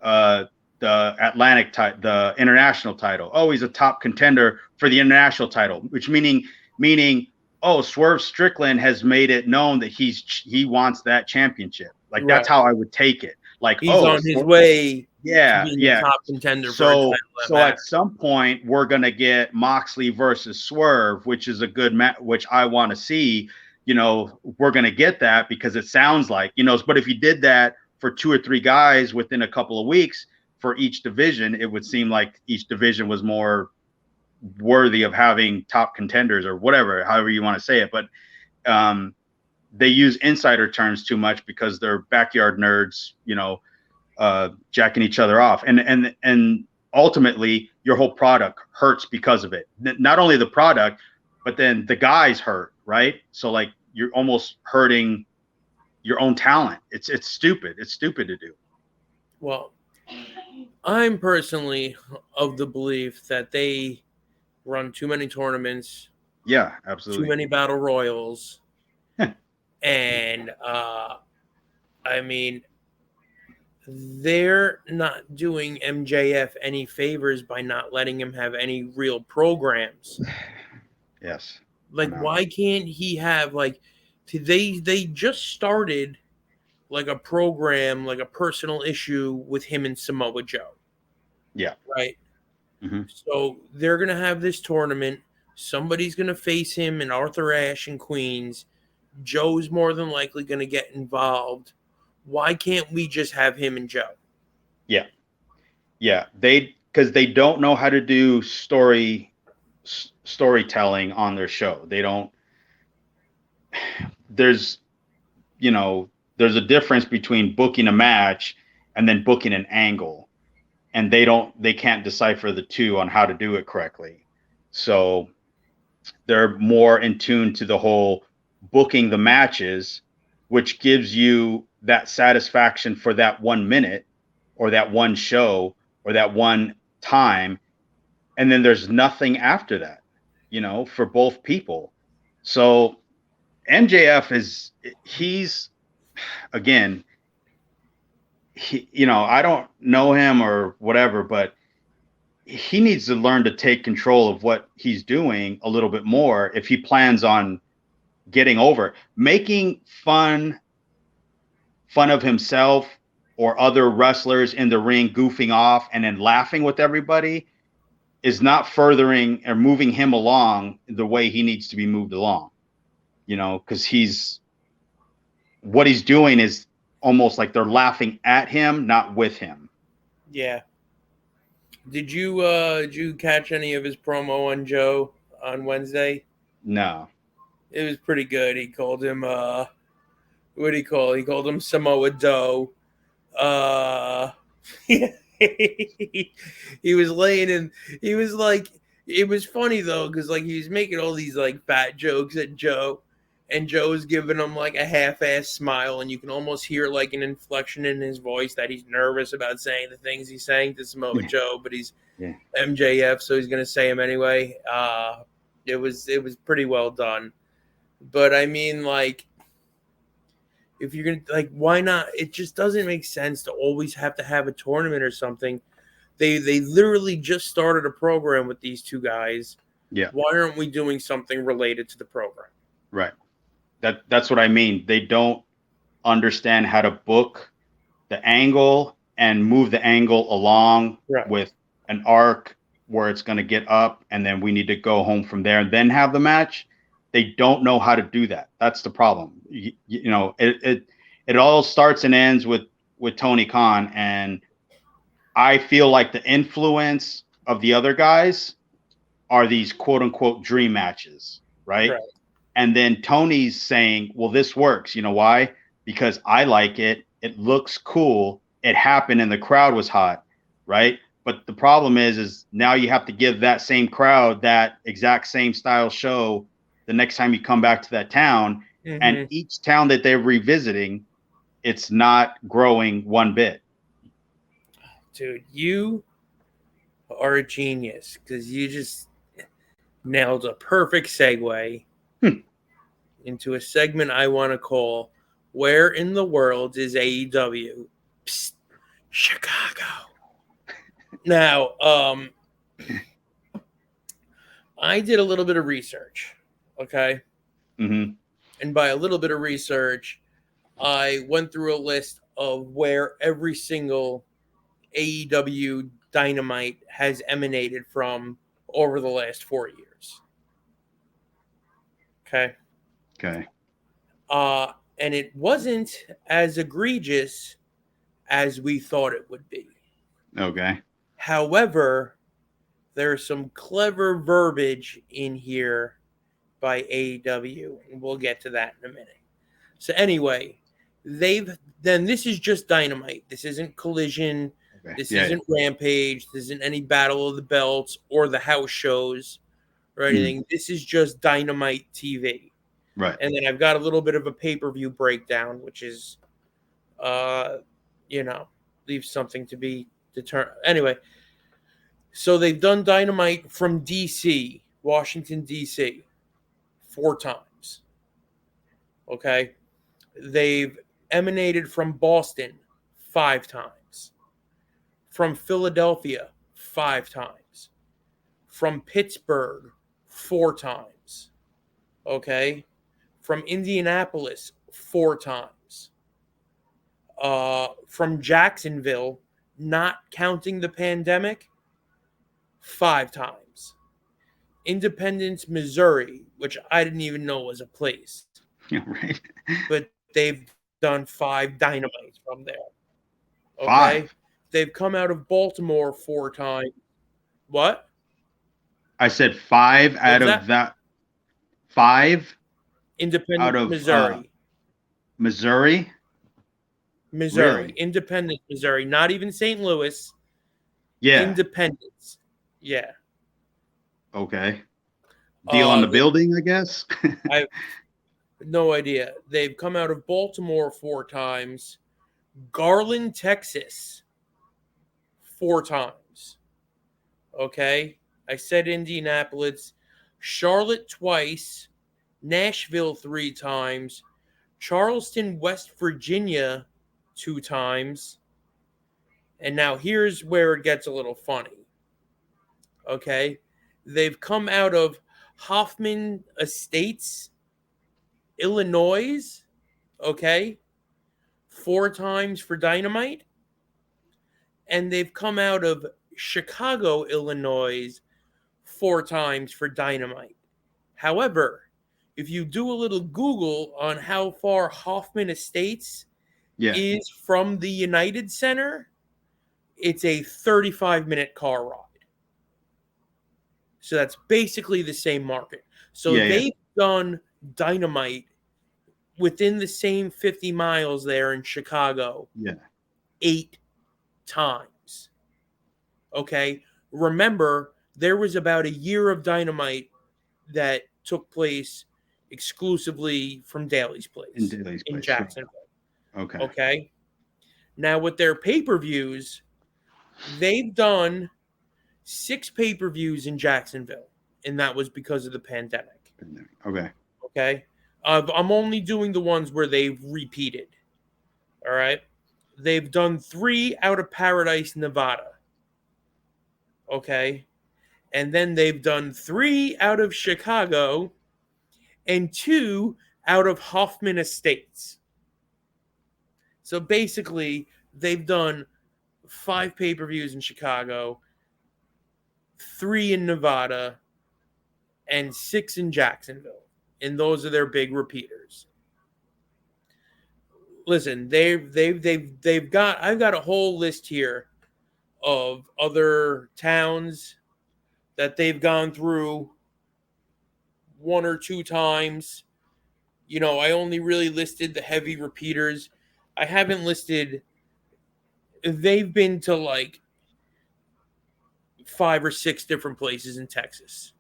the the international title. Oh, he's a top contender for the international title, which meaning, oh, Swerve Strickland has made it known that he wants that championship. Like that's how I would take it. Like he's on his way. Top contender. So at some point we're gonna get Moxley versus Swerve, which is a good match, which I want to see. You know, we're gonna get that because it sounds like, you know. But if you did that for 2 or 3 guys within a couple of weeks for each division, it would seem like each division was more worthy of having top contenders or whatever, however you want to say it. But they use insider terms too much because they're backyard nerds, you know. jacking each other off, and ultimately your whole product hurts because of it. Not only the product, but then the guys hurt, right? So like you're almost hurting your own talent. It's stupid. It's stupid to do. Well, I'm personally of the belief that they run too many tournaments, Yeah, too absolutely. many battle royals, and I mean, they're not doing MJF any favors by not letting him have any real programs. Yes. Like, why can't he have like? They just started like a program, like a personal issue with him and Samoa Joe. Yeah. Right. Mm-hmm. So they're gonna have this tournament. Somebody's gonna face him in Arthur Ashe and Queens. Joe's more than likely gonna get involved. Why can't we just have him and Joe? Yeah. Yeah. Because they don't know how to do storytelling on their show. They don't. There's there's a difference between booking a match and then booking an angle, and they can't decipher the two on how to do it correctly. So they're more in tune to the whole booking the matches, which gives you that satisfaction for that 1 minute or that one show or that one time. And then there's nothing after that, for both people. So MJF he's again, I don't know him or whatever, but he needs to learn to take control of what he's doing a little bit more if he plans on getting over. Making fun of himself or other wrestlers in the ring goofing off and then laughing with everybody is not furthering or moving him along the way he needs to be moved along, because what he's doing is almost like they're laughing at him, not with him. Yeah. Did you catch any of his promo on Joe on Wednesday? No. It was pretty good. He called him what do he call? He called him Samoa Joe. He was laying in. He was like, it was funny though, because like he was making all these like fat jokes at Joe, and Joe was giving him like a half-ass smile, and you can almost hear like an inflection in his voice that he's nervous about saying the things he's saying to Samoa Joe, but he's MJF, so he's gonna say him anyway. It was pretty well done, but I mean, like, if you're gonna like, why not? It just doesn't make sense to always have to have a tournament or something. They literally just started a program with these two guys. Yeah. Why aren't we doing something related to the program? Right. That's what I mean. They don't understand how to book the angle and move the angle along with an arc where it's going to get up, and then we need to go home from there and then have the match. They don't know how to do that. That's the problem. It all starts and ends with Tony Khan, and I feel like the influence of the other guys are these quote unquote dream matches, right? And then Tony's saying, well, this works. You know why? Because I like it. It looks cool. It happened and the crowd was hot, right? But the problem is now you have to give that same crowd that exact same style show the next time you come back to that town. Mm-hmm. And each town that they're revisiting, it's not growing one bit. Dude, you are a genius, because you just nailed a perfect segue into a segment I want to call "Where in the World is AEW?" Psst, Chicago. Now, I did a little bit of research, okay? Mm-hmm. And by a little bit of research, I went through a list of where every single AEW Dynamite has emanated from over the last 4 years. Okay. And it wasn't as egregious as we thought it would be. Okay. However, there's some clever verbiage in here by AEW, and we'll get to that in a minute. So anyway, then this is just Dynamite. This isn't Collision. Okay. This isn't Rampage. This isn't any Battle of the Belts or the house shows or anything. This is just Dynamite TV. Right. And then I've got a little bit of a pay-per-view breakdown, which is, leaves something to be determined. Anyway, so they've done Dynamite from D.C., Washington, D.C., 4 times. Okay? They've emanated from Boston 5 times. From Philadelphia 5 times. From Pittsburgh 4 times. Okay? From Indianapolis 4 times. From Jacksonville, not counting the pandemic, 5 times. Independence, Missouri, which I didn't even know was a place. Yeah, right. But they've done 5 Dynamites from there. Okay? 5. They've come out of Baltimore 4 times. What? I said 5 out of that. 5 Independence, out of Missouri. Missouri? Missouri. Really? Independence, Missouri. Not even St. Louis. Yeah. Independence. Yeah. Okay. Deal on the building, I guess. I have no idea. They've come out of Baltimore 4 times. Garland, Texas 4 times. Okay. I said Indianapolis. Charlotte twice. Nashville 3 times. Charleston, West Virginia 2 times. And now here's where it gets a little funny. Okay. They've come out of Hoffman Estates, Illinois. Okay. 4 times for Dynamite. And they've come out of Chicago, Illinois 4 times for Dynamite. However, if you do a little Google on how far Hoffman Estates is from the United Center, it's a 35-minute car ride. So that's basically the same market. So they've done Dynamite within the same 50 miles there in Chicago 8 times. Okay? Remember, there was about a year of Dynamite that took place exclusively from Daly's Place in Jacksonville. Okay. Okay? Now, with their pay-per-views, they've done 6 pay-per-views in Jacksonville, and that was because of the pandemic. Okay. Okay? I'm only doing the ones where they've repeated. All right? They've done 3 out of Paradise, Nevada. Okay? And then they've done 3 out of Chicago and 2 out of Hoffman Estates. So basically, they've done 5 pay-per-views in Chicago, 3 in Nevada, and 6 in Jacksonville. And those are their big repeaters. Listen, I've got a whole list here of other towns that they've gone through 1 or 2 times. You know, I only really listed the heavy repeaters. I haven't listed, they've been to like 5 or 6 different places in Texas.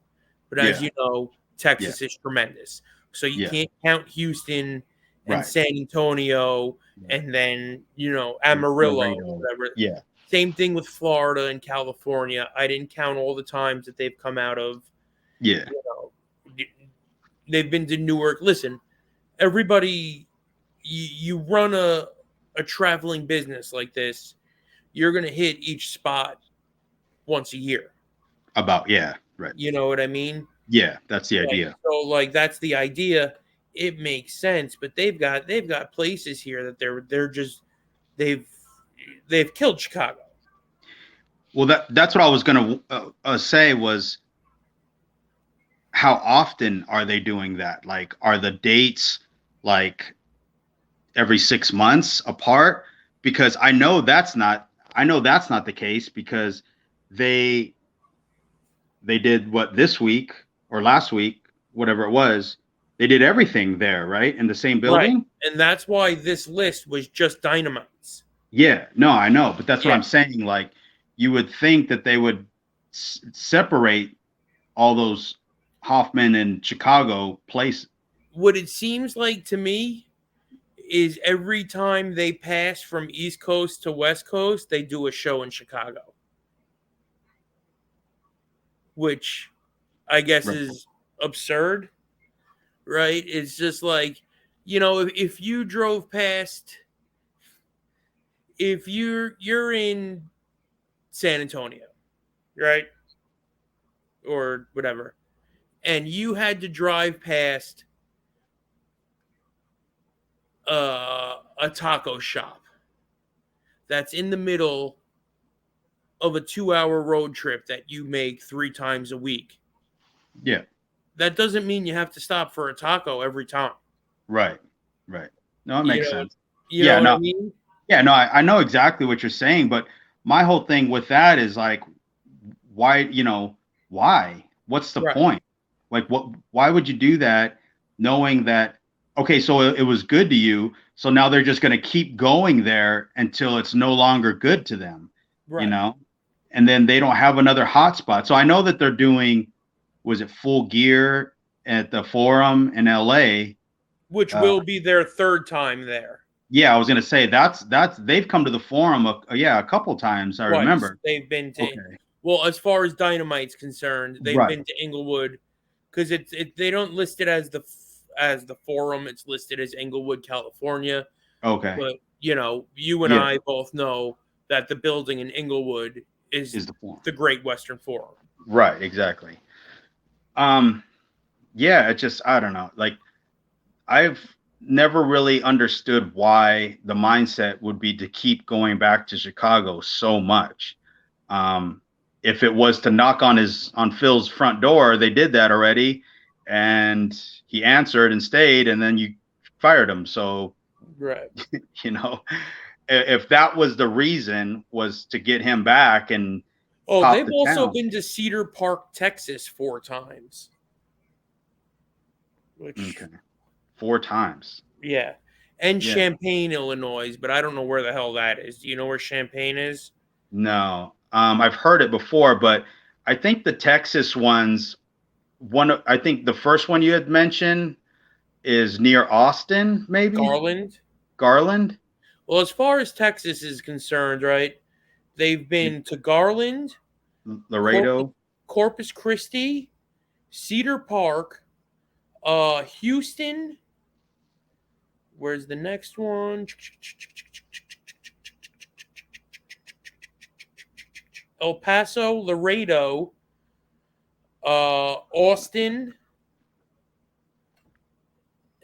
But as you know, Texas is tremendous. So you can't count Houston and San Antonio and then, Amarillo, whatever. Yeah. Same thing with Florida and California. I didn't count all the times that they've come out of. Yeah. They've been to Newark. Listen, everybody, you run a traveling business like this, you're going to hit each spot once a year. Right. You know what I mean? Yeah, that's the idea. So that's the idea. It makes sense, but they've got places here that they're just they've killed Chicago. Well, that's what I was going to say was, how often are they doing that? Like, are the dates like every 6 months apart? Because I know that's not the case, because they did what this week or last week, whatever it was, They did everything there, right? In the same Right. building? And that's why this list was just Dynamites. Yeah, no, I know, but that's what Yeah. I'm saying. Like, you would think that they would separate all those Hoffman and Chicago places. What it seems like to me is every time they pass from East Coast to West Coast, they do a show in Chicago, which I guess Right. is absurd, right? It's just like, if you drove past, if you're in San Antonio, right? Or whatever, and you had to drive past a taco shop that's in the middle of a 2-hour road trip that you make 3 times a week. Yeah. That doesn't mean you have to stop for a taco every time. Right. Right. No, it You makes know, sense. you know Yeah. what I No. mean? Yeah. No. I know exactly what you're saying, but my whole thing with that is like, why? Why? What's the Right. point? Like, what? Why would you do that, knowing that? Okay, so it was good to you, so now they're just going to keep going there until it's no longer good to them, you Right. know, and then they don't have another hotspot. So I know that they're doing, was it Full Gear at the Forum in LA? Which will be their third time there. Yeah, I was gonna say that's they've come to the Forum, yeah, a couple times. I Twice. remember. They've been to, Okay, well, as far as Dynamite's concerned, they've right. been to Inglewood, because they don't list it as the Forum. It's listed as Inglewood, California. Okay, But you and yeah, I both know that the building in Inglewood is is the Forum. the Great Western Forum. Right, exactly. Um, yeah, it just I don't know. Like I've never really understood why the mindset would be to keep going back to Chicago so much. Um, if it was to knock on Phil's front door, they did that already, and he answered and stayed, and then you fired him. So Right. you know, if that was the reason, was to get him back and Oh, pop they've the also town. been to Cedar Park, Texas 4 times. Which, Okay, 4 times. yeah. And Yeah. Champaign, Illinois, but I don't know where the hell that is. Do you know where Champaign is? No, I've heard it before, but I think the Texas ones, I think the first one you had mentioned is near Austin, maybe Garland? Garland, Well, as far as Texas is concerned, right? They've been to Garland, Corpus, Laredo. Corpus Christi, Cedar Park, Houston. Where's the next one? El Paso, Laredo, Austin,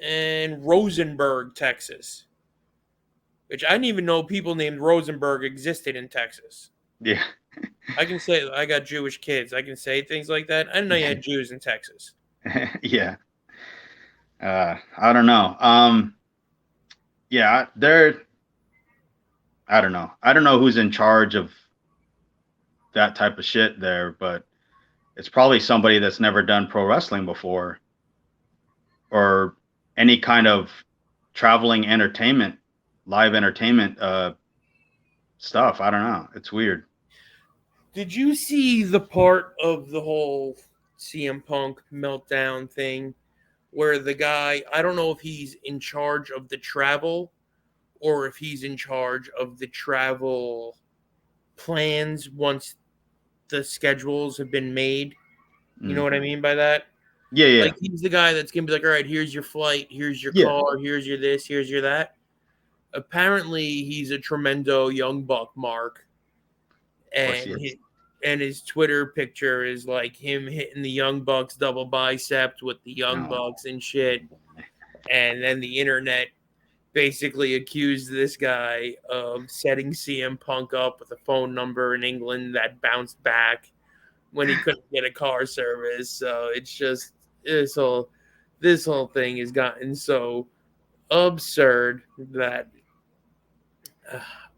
and Rosenberg, Texas. Which I didn't even know people named Rosenberg existed in Texas. Yeah. I can say I got Jewish kids. I can say things like that. I didn't know you had Jews in Texas. Yeah. I don't know. Yeah, I don't know. I don't know who's in charge of that type of shit there, but it's probably somebody that's never done pro wrestling before or any kind of traveling entertainment, live entertainment stuff. I don't know. It's weird. Did you see the part of the whole CM Punk meltdown thing where the guy, I don't know if he's in charge of the travel or if he's in charge of the travel plans once the schedules have been made? You know what I Hmm. mean by that? Yeah, yeah, Like, he's the guy that's going to be like, all right, here's your flight, here's your yeah. car, here's your this, here's your that. Apparently, he's a tremendo young buck, Mark, Of course he and is. his Twitter picture is like him hitting the Young Bucks double biceps with the Young No. Bucks and shit. And then the internet basically accused this guy of setting CM Punk up with a phone number in England that bounced back when he couldn't get a car service. So it's just this whole thing has gotten so absurd that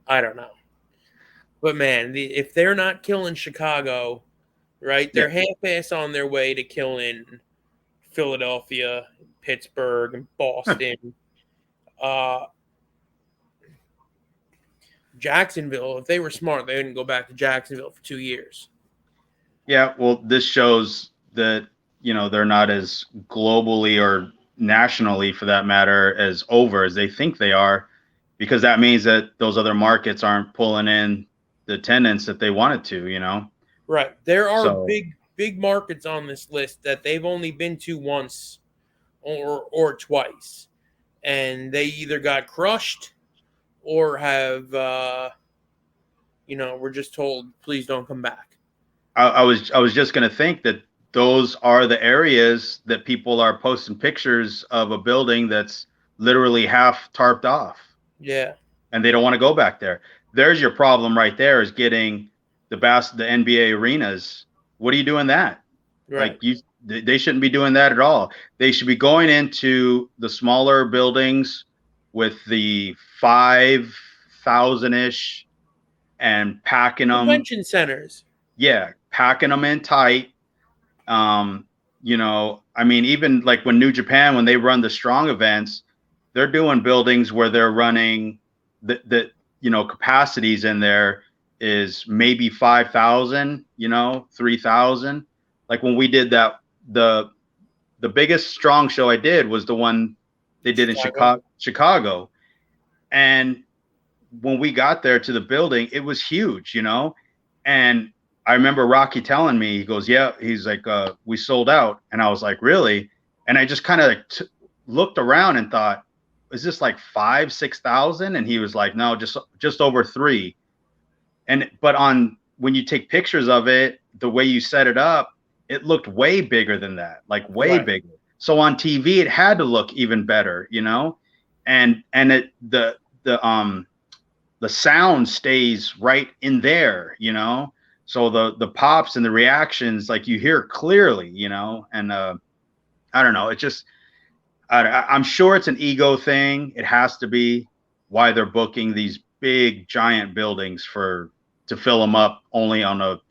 I don't know. But man, if they're not killing Chicago, right, Yeah. they're half-ass on their way to killing Philadelphia, Pittsburgh and Boston. Jacksonville, if they were smart, they wouldn't go back to Jacksonville for 2 years. Yeah, well, this shows that, they're not as globally or nationally, for that matter, as over as they think they are, because that means that those other markets aren't pulling in the attendance that they wanted to. Right. There are So big markets on this list that they've only been to once or twice, and they either got crushed or have were just told, please don't come back. I was just going to think that those are the areas that people are posting pictures of a building that's literally half tarped off. Yeah. And they don't want to go back there. There's your problem right there, is getting the NBA arenas. What are you doing that? Right. Like, they shouldn't be doing that at all. They should be going into the smaller buildings with the 5,000-ish and packing them. Convention centers. Yeah, packing them in tight. Even like when New Japan, when they run the strong events, they're doing buildings where they're running the capacities in there is maybe 5,000, 3,000. Like when we did that, the biggest strong show I did was the one they did in Chicago. And when we got there to the building, it was huge, and I remember Rocky telling me, he goes, yeah, he's like, we sold out. And I was like, really? And I just kind of looked around and thought, is this like 6,000? And he was like, no, just over 3. But when you take pictures of it, the way you set it up, it looked way bigger than that, like way bigger. So on TV, it had to look even better, and the sound stays right in there, so the pops and the reactions, like, you hear clearly, and I don't know. It just, I'm sure it's an ego thing. It has to be why they're booking these big giant buildings to fill them up only on a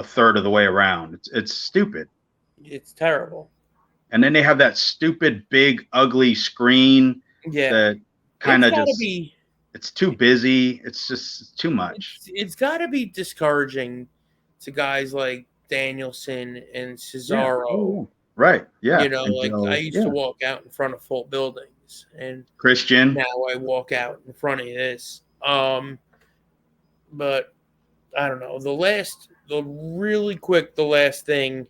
third of the way around. It's stupid. It's terrible. And then they have that stupid big ugly screen. Yeah. That kind of just, it's too busy. It's just too much. It's got to be discouraging to guys like Danielson and Cesaro. Yeah. Oh, right. Yeah. I used to walk out in front of full buildings, and Christian. Now I walk out in front of this. But I don't know. The last thing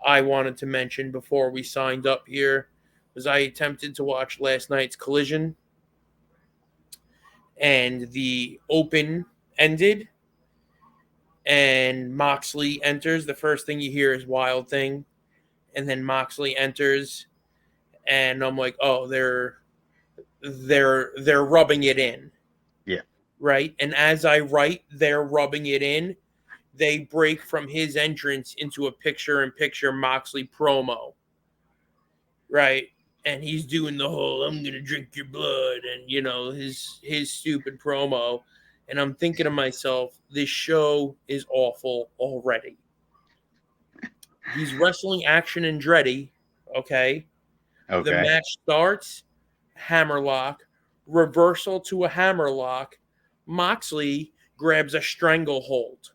I wanted to mention before we signed up here was I attempted to watch last night's Collision, and the Open ended, and Moxley enters. The first thing you hear is Wild Thing, and then Moxley enters, and I'm like, oh, they're rubbing it in. Yeah. Right? And as I write, they're rubbing it in, they break from his entrance into a picture-in-picture Moxley promo. Right? And he's doing the whole, I'm going to drink your blood, and, his stupid promo. And I'm thinking to myself, this show is awful already. He's wrestling Action Andretti, okay? The match starts, hammerlock, reversal to a hammerlock. Moxley grabs a stranglehold,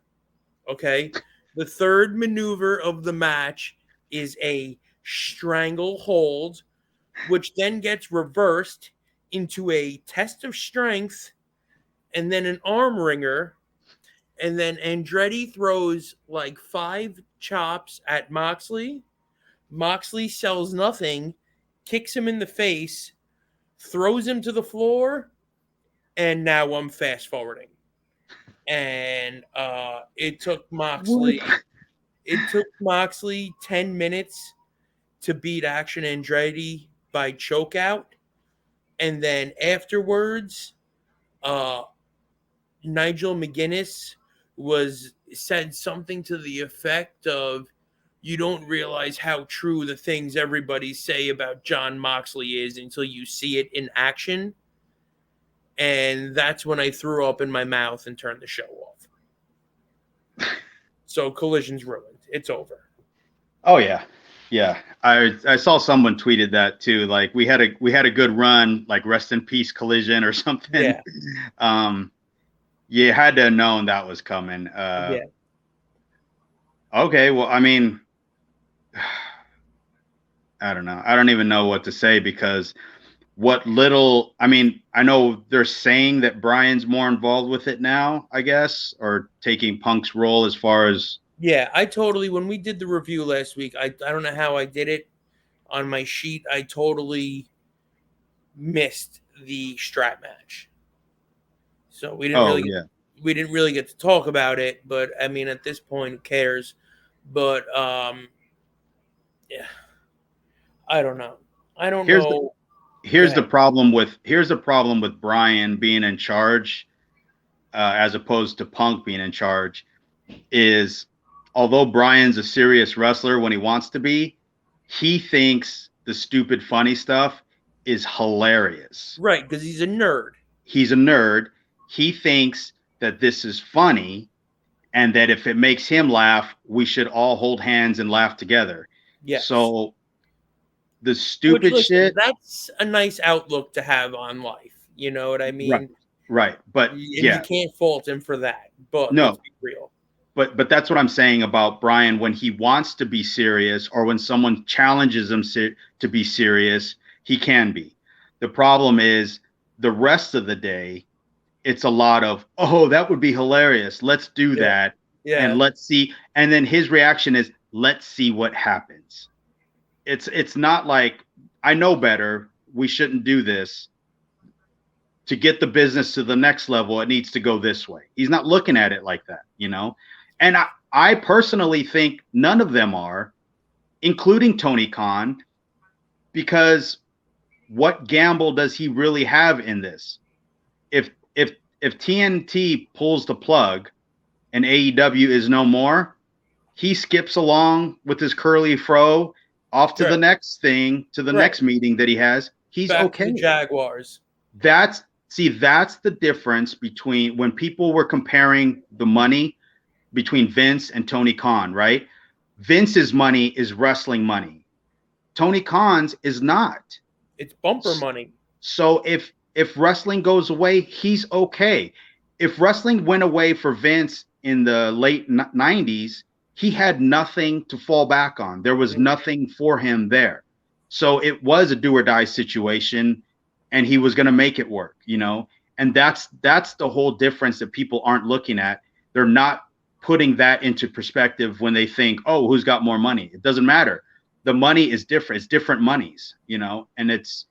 okay? The third maneuver of the match is a stranglehold, which then gets reversed into a test of strength, and then an arm wringer, and then Andretti throws like 5 chops at Moxley. Moxley sells nothing, kicks him in the face, throws him to the floor, and now I'm fast forwarding. And it took Moxley 10 minutes to beat Action Andretti by chokeout. And then afterwards, Nigel McGuinness said something to the effect of, you don't realize how true the things everybody say about Jon Moxley is until you see it in action. And that's when I threw up in my mouth and turned the show off. So Collision's ruined. It's over. Oh, yeah. Yeah, I saw someone tweeted that too. Like we had a good run, like rest in peace Collision or something. Yeah, You had to have known that was coming. yeah, Okay, well, I mean, I don't know. I don't even know what to say because what little, I mean, I know they're saying that Brian's more involved with it now, I guess, or taking Punk's role as far as. yeah. I totally, when we did the review last week, I don't know how I did it on my sheet. I totally missed the strap match, so Oh yeah. we didn't really get to talk about it. But I mean, at this point, who cares? But yeah, I don't know. I don't Here's the know. Go here's the ahead. problem with Brian being in charge, as opposed to Punk being in charge, is although Brian's a serious wrestler when he wants to be, he thinks the stupid funny stuff is hilarious. Right, because he's a nerd. He's a nerd. He thinks that this is funny and that if it makes him laugh, we should all hold hands and laugh together. Yes. So the Which, stupid listen, shit. that's a nice outlook to have on life. You know what I Right. mean? Right. But And you yeah, can't fault him for that. But let's no, be real. but that's what I'm saying about Brian when he wants to be serious or when someone challenges him to be serious, he can be. The problem is the rest of the day, it's a lot of, oh, that would be hilarious. Let's do Yeah. that and Yeah. let's see. And then his reaction is, let's see what happens. It's not like I know better. We shouldn't do this. To get the business to the next level, it needs to go this way. He's not looking at it like that, you know? And I personally think none of them are, including Tony Khan, because what gamble does he really have in this? If if TNT pulls the plug and AEW is no more, he skips along with his curly fro off to the Right. next thing, to the Right. next meeting that he has. He's Back to the okay. Jaguars. That's the difference between when people were comparing the money between Vince and Tony Khan, right? Vince's money is wrestling money. Tony Khan's is not. It's bumper money. So if wrestling goes away, he's okay. If wrestling went away for Vince in the late 90s, he had nothing to fall back on. There was nothing for him there. So it was a do or die situation and he was going to make it work, you know? And that's the whole difference that people aren't looking at. They're not putting that into perspective when they think, "Oh, who's got more money?" It doesn't matter. The money is different. It's different monies, you know? And it's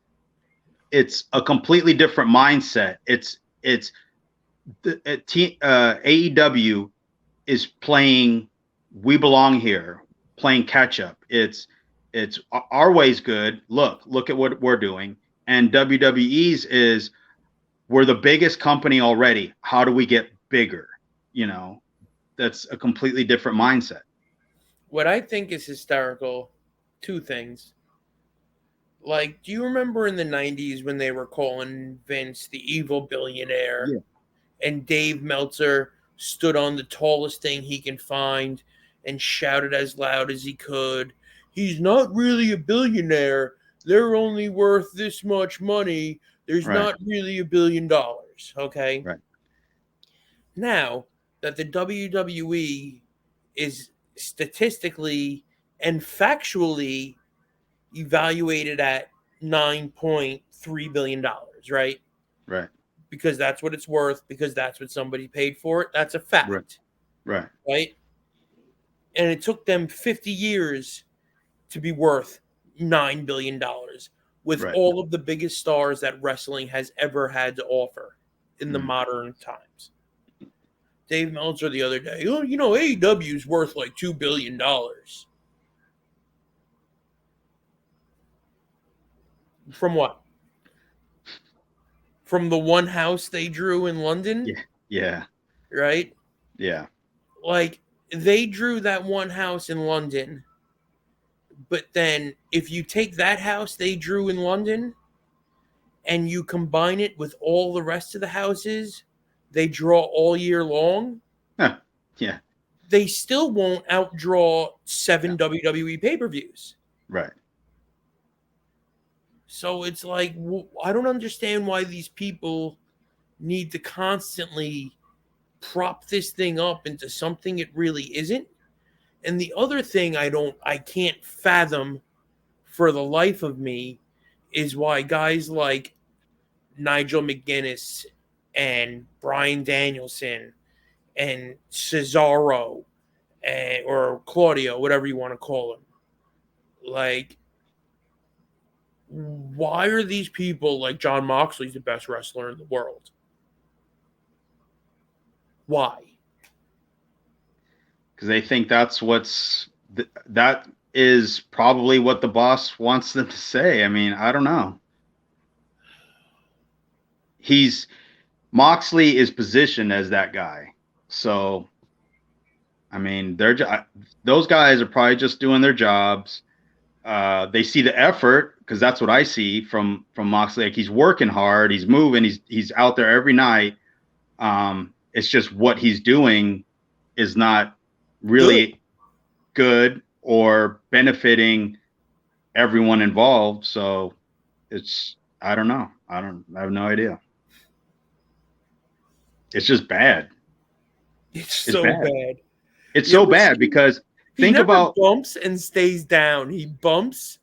a completely different mindset. It's AEW is playing we belong here, playing catch up. It's our way's good. Look at what we're doing. And WWE's is we're the biggest company already. How do we get bigger? You know, that's a completely different mindset. What I think is hysterical, two things. Like, do you remember in the 90s when they were calling Vince the evil billionaire Yeah. and Dave Meltzer stood on the tallest thing he can find and shouted as loud as he could, "He's not really a billionaire. They're only worth this much money. There's Right. not really $1 billion." Okay. Right. Now that the WWE is statistically and factually evaluated at $9.3 billion, right? Right. Because that's what it's worth, because that's what somebody paid for it. That's a Right. fact, Right. right? And it took them 50 years to be worth $9 billion with Right. all of the biggest stars that wrestling has ever had to offer in the Mm. modern times. Dave Meltzer the other day, oh, you know, AEW is worth like $2 billion. From what? From the one house they drew in London, Yeah. Yeah. right? Yeah. Like, they drew that one house in London, but then if you take that house they drew in London and you combine it with all the rest of the houses they draw all year long, Huh. Yeah. they still won't outdraw 7 Yeah. WWE pay-per-views. Right. So it's like, I don't understand why these people need to constantly prop this thing up into something it really isn't. And the other thing I can't fathom for the life of me is why guys like Nigel McGuinness and Bryan Danielson and Cesaro or Claudio, whatever you want to call him, like, why are these people like John Moxley's the best wrestler in the world? Why? Because they think that's that is probably what the boss wants them to say. I mean, I don't know. Moxley is positioned as that guy. So, I mean, those guys are probably just doing their jobs. They see the effort, because that's what I see from Moxley. Like, he's working hard, he's moving, he's out there every night. It's just what he's doing is not really good or benefiting everyone involved. So I don't know. I have no idea. It's just bad. It's so bad. It's so bad because think about bumps and stays down. He bumps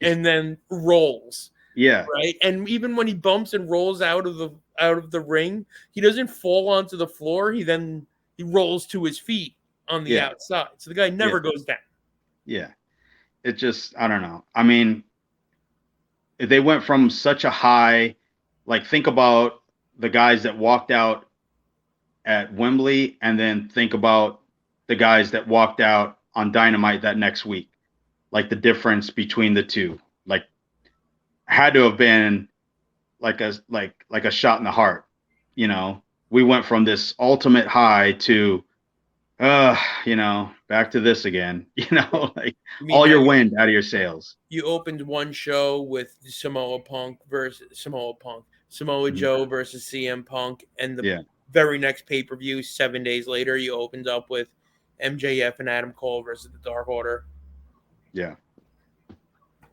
and then rolls. Yeah. Right. And even when he bumps and rolls out of the ring, he doesn't fall onto the floor. He rolls to his feet on the outside. So the guy never goes down. Yeah. It just, I don't know. I mean, they went from such a high, like, think about the guys that walked out at Wembley, and then think about the guys that walked out on Dynamite that next week. Like, the difference between the two, like, had to have been like a shot in the heart. You know, we went from this ultimate high to, back to this again, like, all your wind out of your sails. You opened one show with Samoa Joe versus CM Punk, and the very next pay-per-view 7 days later, you opened up with MJF and Adam Cole versus the Dark Order. Yeah.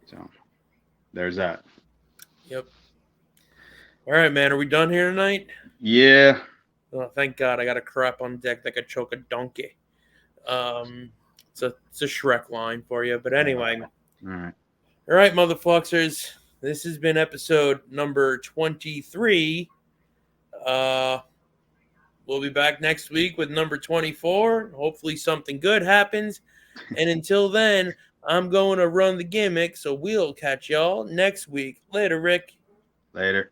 So there's that. Yep. All right, man. Are we done here tonight? Yeah. Oh, thank God. I got a crap on deck that could choke a donkey. It's a Shrek line for you. But anyway. All right, Motherfluxxers. This has been episode number 23. We'll be back next week with number 24. Hopefully something good happens. And until then, I'm going to run the gimmick, so we'll catch y'all next week. Later, Rick. Later.